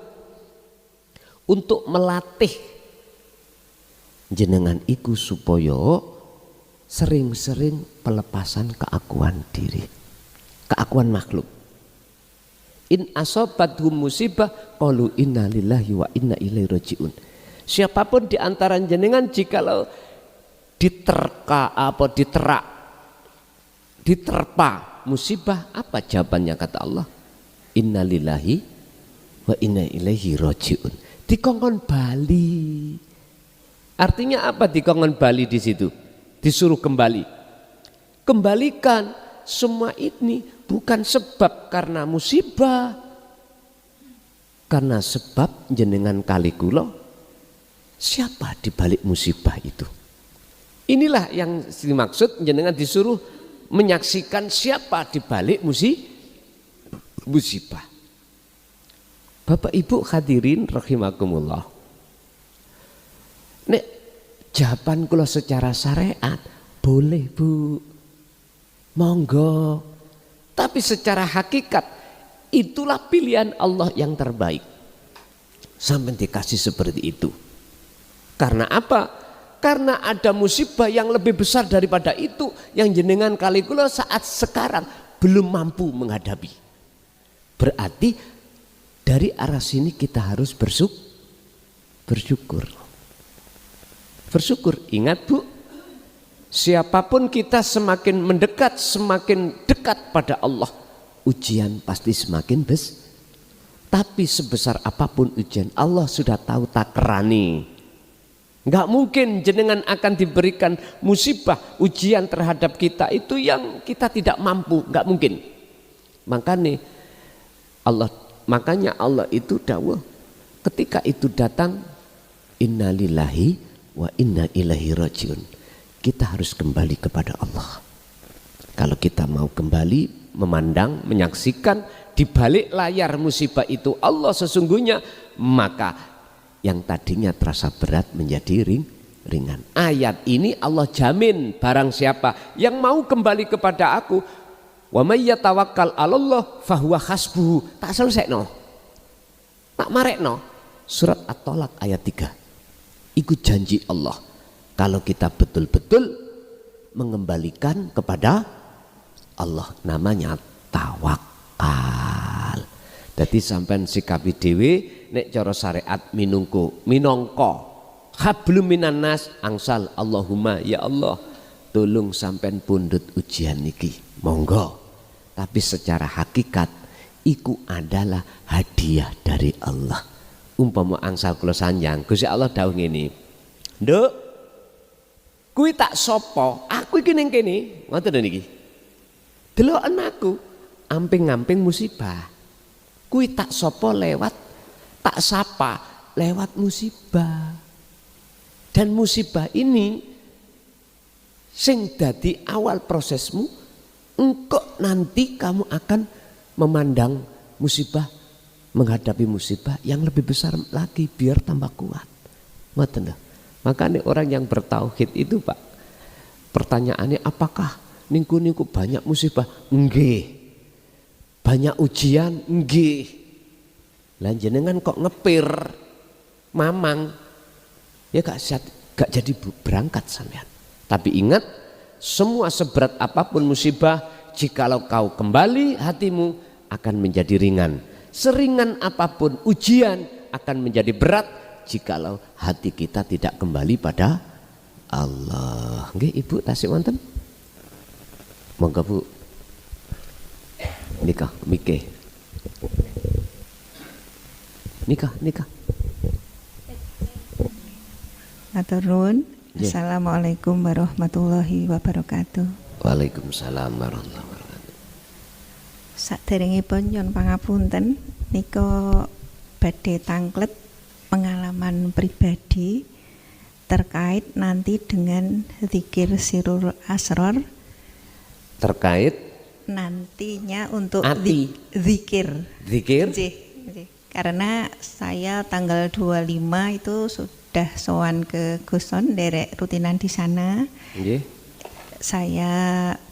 [SPEAKER 1] untuk melatih jenengan iku supaya sering-sering pelepasan keakuan diri, keakuan makhluk. In asobathum musibah qalu inna lillahi wa inna ilaihi rajiun. Siapapun di antara jenengan jikalau diterpa musibah, apa jawabannya kata Allah? Inna lillahi wa inna ilaihi rajiun. Dikongkon bali. Artinya apa dikongkon bali di situ? Disuruh kembali. Kembalikan semua ini bukan sebab karena musibah, karena sebab jenengan kali kula. Siapa di balik musibah itu? Inilah yang dimaksud jenengan disuruh menyaksikan siapa di balik musibah. Bapak Ibu hadirin rahimakumullah. Nek jawaban kula secara syariat boleh Bu, monggo. Tapi secara hakikat itulah pilihan Allah yang terbaik. Sampai dikasih seperti itu. Karena apa? Karena ada musibah yang lebih besar daripada itu yang jenengan kali kula saat sekarang belum mampu menghadapi. Berarti dari arah sini kita harus bersyukur. Bersyukur, ingat Bu, siapapun kita semakin mendekat, semakin dekat pada Allah, ujian pasti semakin besar. Tapi sebesar apapun ujian, Allah sudah tahu takrani. Enggak mungkin jenengan akan diberikan musibah, ujian terhadap kita itu yang kita tidak mampu, enggak mungkin. Makanya Allah itu dawuh ketika itu datang, innalillahi wa inna ilaihi rajiun. Kita harus kembali kepada Allah. Kalau kita mau kembali memandang, menyaksikan di balik layar musibah itu Allah sesungguhnya, maka yang tadinya terasa berat menjadi ringan. Ayat ini Allah jamin barang siapa yang mau kembali kepada aku, wa may yatawakkal 'alallah fahuwa hasbuhu. Tak selesaino. Tak marekno. Surat At-Tolak ayat 3. Ikut janji Allah kalau kita betul-betul mengembalikan kepada Allah, namanya tawakal. Jadi sampean sikapi dhewe nek cara syariat minangka hablum minan nas angsal Allahumma ya Allah tolong sampean pundhut ujian niki monggo, tapi secara hakikat iku adalah hadiah dari Allah. Umpama angsal kula sanjang Gusti Allah dawuh ngene, nduk kuwi tak sapa, aku iki ning kene ngoten niki deloken aku amping-amping musibah, kuwi tak sapa lewat tak sapa lewat musibah. Dan musibah ini sing dadi awal prosesmu engkau nanti kamu akan memandang musibah, menghadapi musibah yang lebih besar lagi biar tambah kuat. Ngoten lho. Makanya orang yang bertauhid itu Pak, pertanyaannya apakah niku banyak musibah? Nggih. Banyak ujian? Nggih. Lah jenengan kok ngepir mamang ya gak jadi berangkat sampean. Tapi ingat, semua seberat apapun musibah, jikalau kau kembali hatimu akan menjadi ringan. Seringan apapun ujian akan menjadi berat jikalau hati kita tidak kembali pada Allah. Nggih Ibu tasih wonten? Monggo Bu. Nikah mikeh. Nikah.
[SPEAKER 7] Matur nuwun. Assalamualaikum warahmatullahi wabarakatuh.
[SPEAKER 1] Waalaikumsalam warahmatullahi wabarakatuh.
[SPEAKER 7] Saderengipun nyuwun pangapunten nika badhe tanglet pengalaman pribadi terkait nanti dengan zikir sirrul asrar,
[SPEAKER 1] terkait
[SPEAKER 7] nantinya untuk
[SPEAKER 1] zikir.
[SPEAKER 7] Karena saya tanggal 25 itu sudah sowan ke Guson derek rutinan di sana.
[SPEAKER 1] Nggih.
[SPEAKER 7] Saya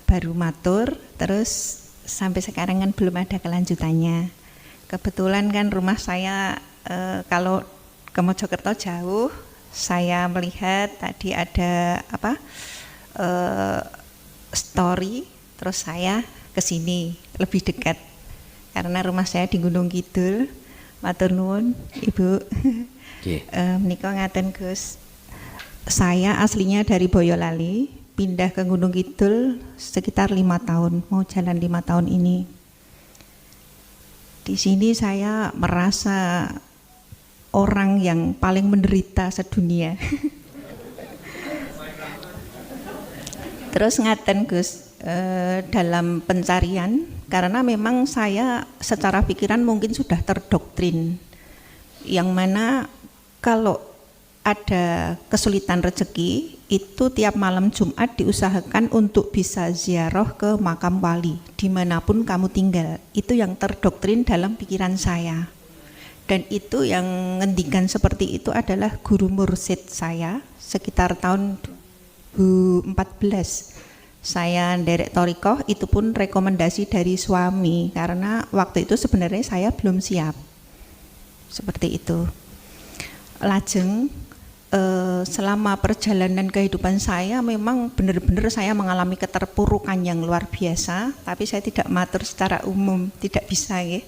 [SPEAKER 7] baru matur, terus sampai sekarang kan belum ada kelanjutannya. Kebetulan kan rumah saya kalau ke Mojokerto jauh, saya melihat tadi ada story, terus saya ke sini lebih dekat karena rumah saya di Gunung Kidul. Matur nuwun Ibu. Menika ngaten Gus. Saya aslinya dari Boyolali, pindah ke Gunung Kidul sekitar 5 tahun, mau jalan 5 tahun ini. Di sini saya merasa orang yang paling menderita sedunia. Terus ngaten Gus, dalam pencarian, karena memang saya secara pikiran mungkin sudah terdoktrin, yang mana kalau ada kesulitan rezeki itu tiap malam Jumat diusahakan untuk bisa ziarah ke makam wali dimanapun kamu tinggal. Itu yang terdoktrin dalam pikiran saya, dan itu yang ngendikan seperti itu adalah guru mursyid saya sekitar tahun 2014. Saya nderek thariqah, itu pun rekomendasi dari suami karena waktu itu sebenarnya saya belum siap. Seperti itu. Lajeng selama perjalanan kehidupan saya memang benar-benar saya mengalami keterpurukan yang luar biasa, tapi saya tidak matur secara umum, tidak bisa ya.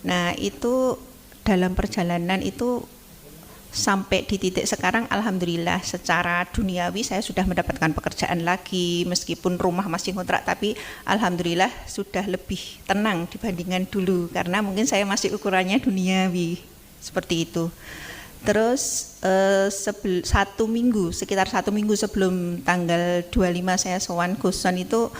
[SPEAKER 7] Nah, itu dalam perjalanan itu sampai di titik sekarang alhamdulillah secara duniawi saya sudah mendapatkan pekerjaan lagi, meskipun rumah masih kontrak, tapi alhamdulillah sudah lebih tenang dibandingkan dulu karena mungkin saya masih ukurannya duniawi seperti itu. Terus sekitar satu minggu sebelum tanggal 25 saya sowan Guson itu,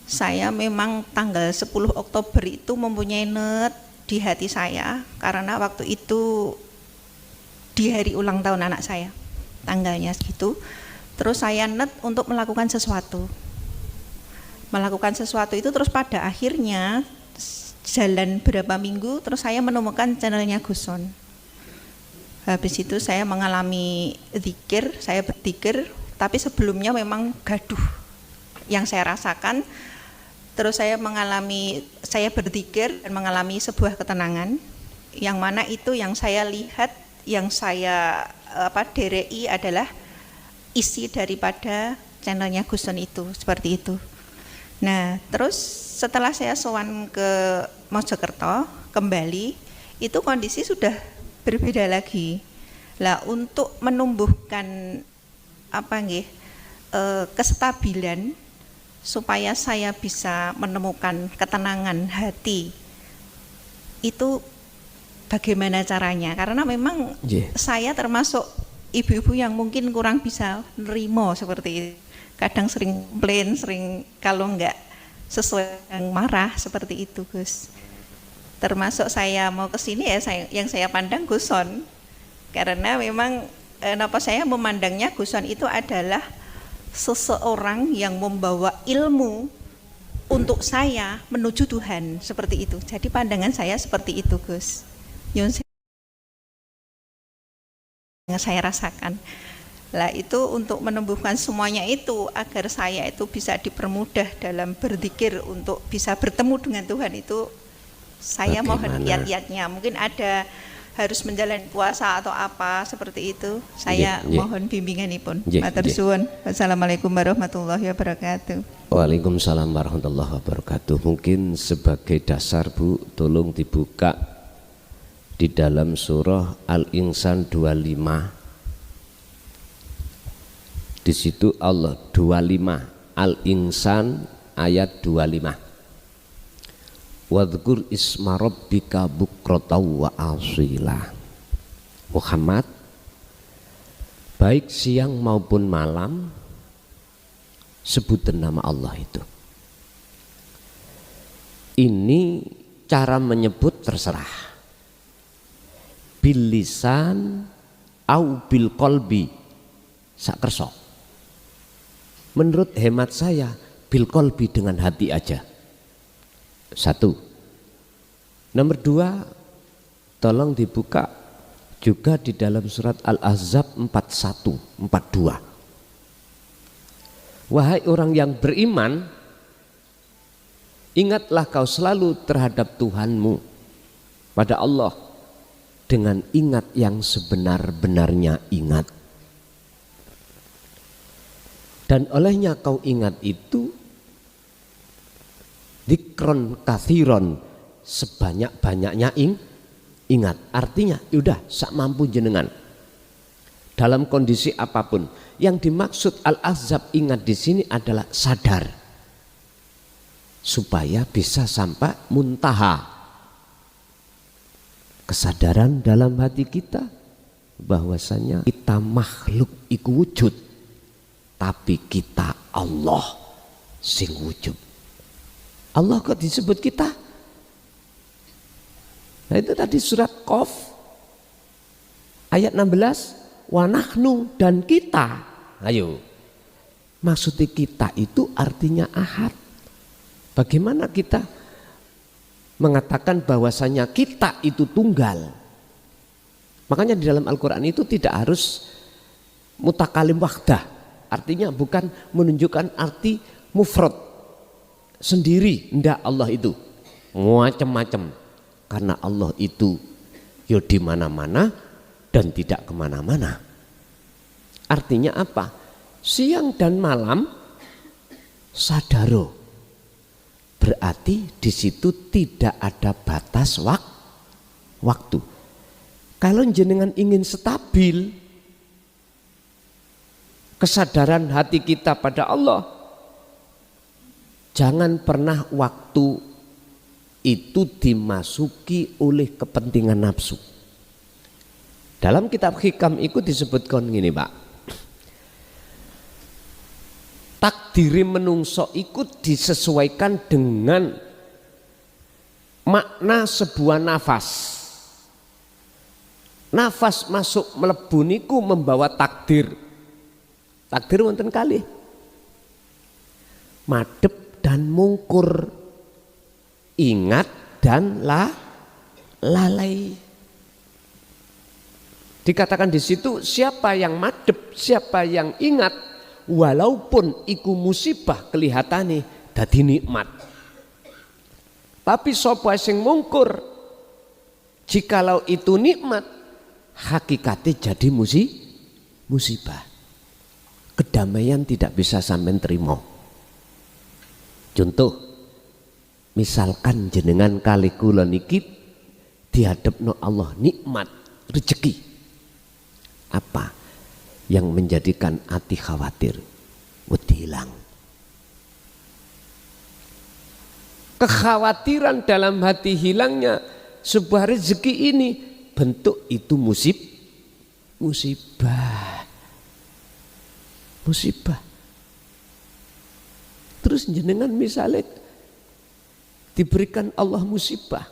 [SPEAKER 7] saya memang tanggal 10 Oktober itu mempunyai net di hati saya karena waktu itu di hari ulang tahun anak saya, tanggalnya segitu. Terus saya net untuk melakukan sesuatu itu, terus pada akhirnya jalan berapa minggu terus saya menemukan channelnya Guson. Habis itu saya mengalami zikir, saya berzikir, tapi sebelumnya memang gaduh yang saya rasakan. Terus saya berzikir dan mengalami sebuah ketenangan, yang mana itu yang saya lihat, yang saya derei adalah isi daripada channelnya Guson itu, seperti itu. Nah, terus setelah saya sowan ke Mojokerto kembali, itu kondisi sudah berbeda lagi. Lah, untuk menumbuhkan kestabilan supaya saya bisa menemukan ketenangan hati, itu bagaimana caranya? Karena memang saya termasuk ibu-ibu yang mungkin kurang bisa nerima seperti itu. Kadang sering komplain, sering kalau enggak sesuai yang marah seperti itu, Gus. Termasuk saya mau ke sini ya, yang saya pandang Guson. Karena memang saya memandangnya Guson itu adalah seseorang yang membawa ilmu untuk saya menuju Tuhan, seperti itu. Jadi pandangan saya seperti itu, Gus. Yang saya rasakan. Lah itu untuk menumbuhkan semuanya itu agar saya itu bisa dipermudah dalam berzikir untuk bisa bertemu dengan Tuhan itu. Saya mohon kiat-kiatnya. Mungkin ada harus menjalani puasa atau apa seperti itu. Saya mohon bimbinganipun. Matur suwun. Wassalamualaikum warahmatullahi wabarakatuh.
[SPEAKER 1] Waalaikumsalam warahmatullahi wabarakatuh. Mungkin sebagai dasar Bu, tolong dibuka di dalam surah Al-Insan 25. Di situ Allah 25 Al-Insan ayat 25. Wadhkur isma rabbika bukratan wa asila. Muhammad, baik siang maupun malam sebutan nama Allah itu. Ini cara menyebut terserah. Bil lisan au bil qalbi sak kerso. Menurut hemat saya bil qalbi dengan hati aja. Satu. Nomor dua, tolong dibuka juga di dalam surat Al-Ahzab 41, 42. Wahai orang yang beriman, ingatlah kau selalu terhadap Tuhanmu, pada Allah, dengan ingat yang sebenar-benarnya ingat. Dan olehnya kau ingat itu dikron kathiron, sebanyak-banyaknya ingat. Artinya udah sak mampu jenengan dalam kondisi apapun. Yang dimaksud Al-Ahzab ingat di sini adalah sadar, supaya bisa sampai muntaha kesadaran dalam hati kita bahwasanya kita makhluk iku wujud, tapi kita Allah sing wujud. Allah kok disebut kita? Nah itu tadi surat Qaf ayat 16, wa nahnu, dan kita. Ayo, maksudnya kita itu artinya ahad. Bagaimana kita mengatakan bahwasanya kita itu tunggal? Makanya di dalam Al-Quran itu tidak harus mutakalim wahdah. Artinya bukan menunjukkan arti mufrad sendiri, ndak. Allah itu macam-macam, karena Allah itu yo di mana-mana dan tidak kemana-mana. Artinya apa? Siang dan malam sadaro, berarti di situ tidak ada batas waktu. Kalau jenengan ingin stabil kesadaran hati kita pada Allah, jangan pernah waktu itu dimasuki oleh kepentingan nafsu. Dalam kitab Hikam itu disebutkan gini Pak, takdiri menungso ikut disesuaikan dengan makna sebuah nafas. Nafas masuk mlebu niku membawa takdir. Takdir wonten kalih, madhep dan mungkur, ingat dan lalai. Dikatakan di situ siapa yang madhep, siapa yang ingat, walaupun iku musibah kelihatane dadi nikmat. Tapi sapa sing mungkur, jikalau itu nikmat, hakikatnya jadi musibah. Kedamaian tidak bisa sampai terima. Contoh, misalkan jenengan kali kula niki dihadapno Allah nikmat rezeki, apa yang menjadikan hati khawatir? Wedi hilang. Kekhawatiran dalam hati hilangnya sebuah rezeki ini, bentuk itu musibah. Terus jenengan misalnya diberikan Allah musibah,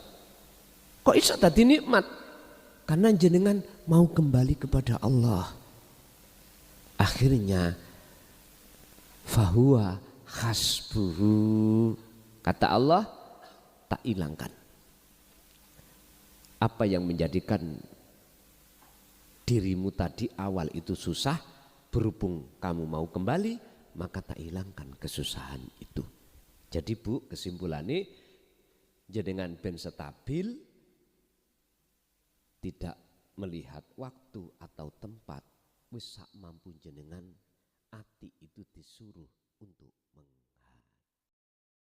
[SPEAKER 1] kok bisa tadi nikmat? Karena jenengan mau kembali kepada Allah. Akhirnya fahuwa hasbuhu, Kata Allah, tak hilangkan. Apa yang menjadikan dirimu tadi awal itu susah, berhubung kamu mau kembali, maka tak hilangkan kesusahan itu. Jadi Bu, kesimpulannya jenengan ben stabil, tidak melihat waktu atau tempat, wis sak mampu jenengan, ati itu disuruh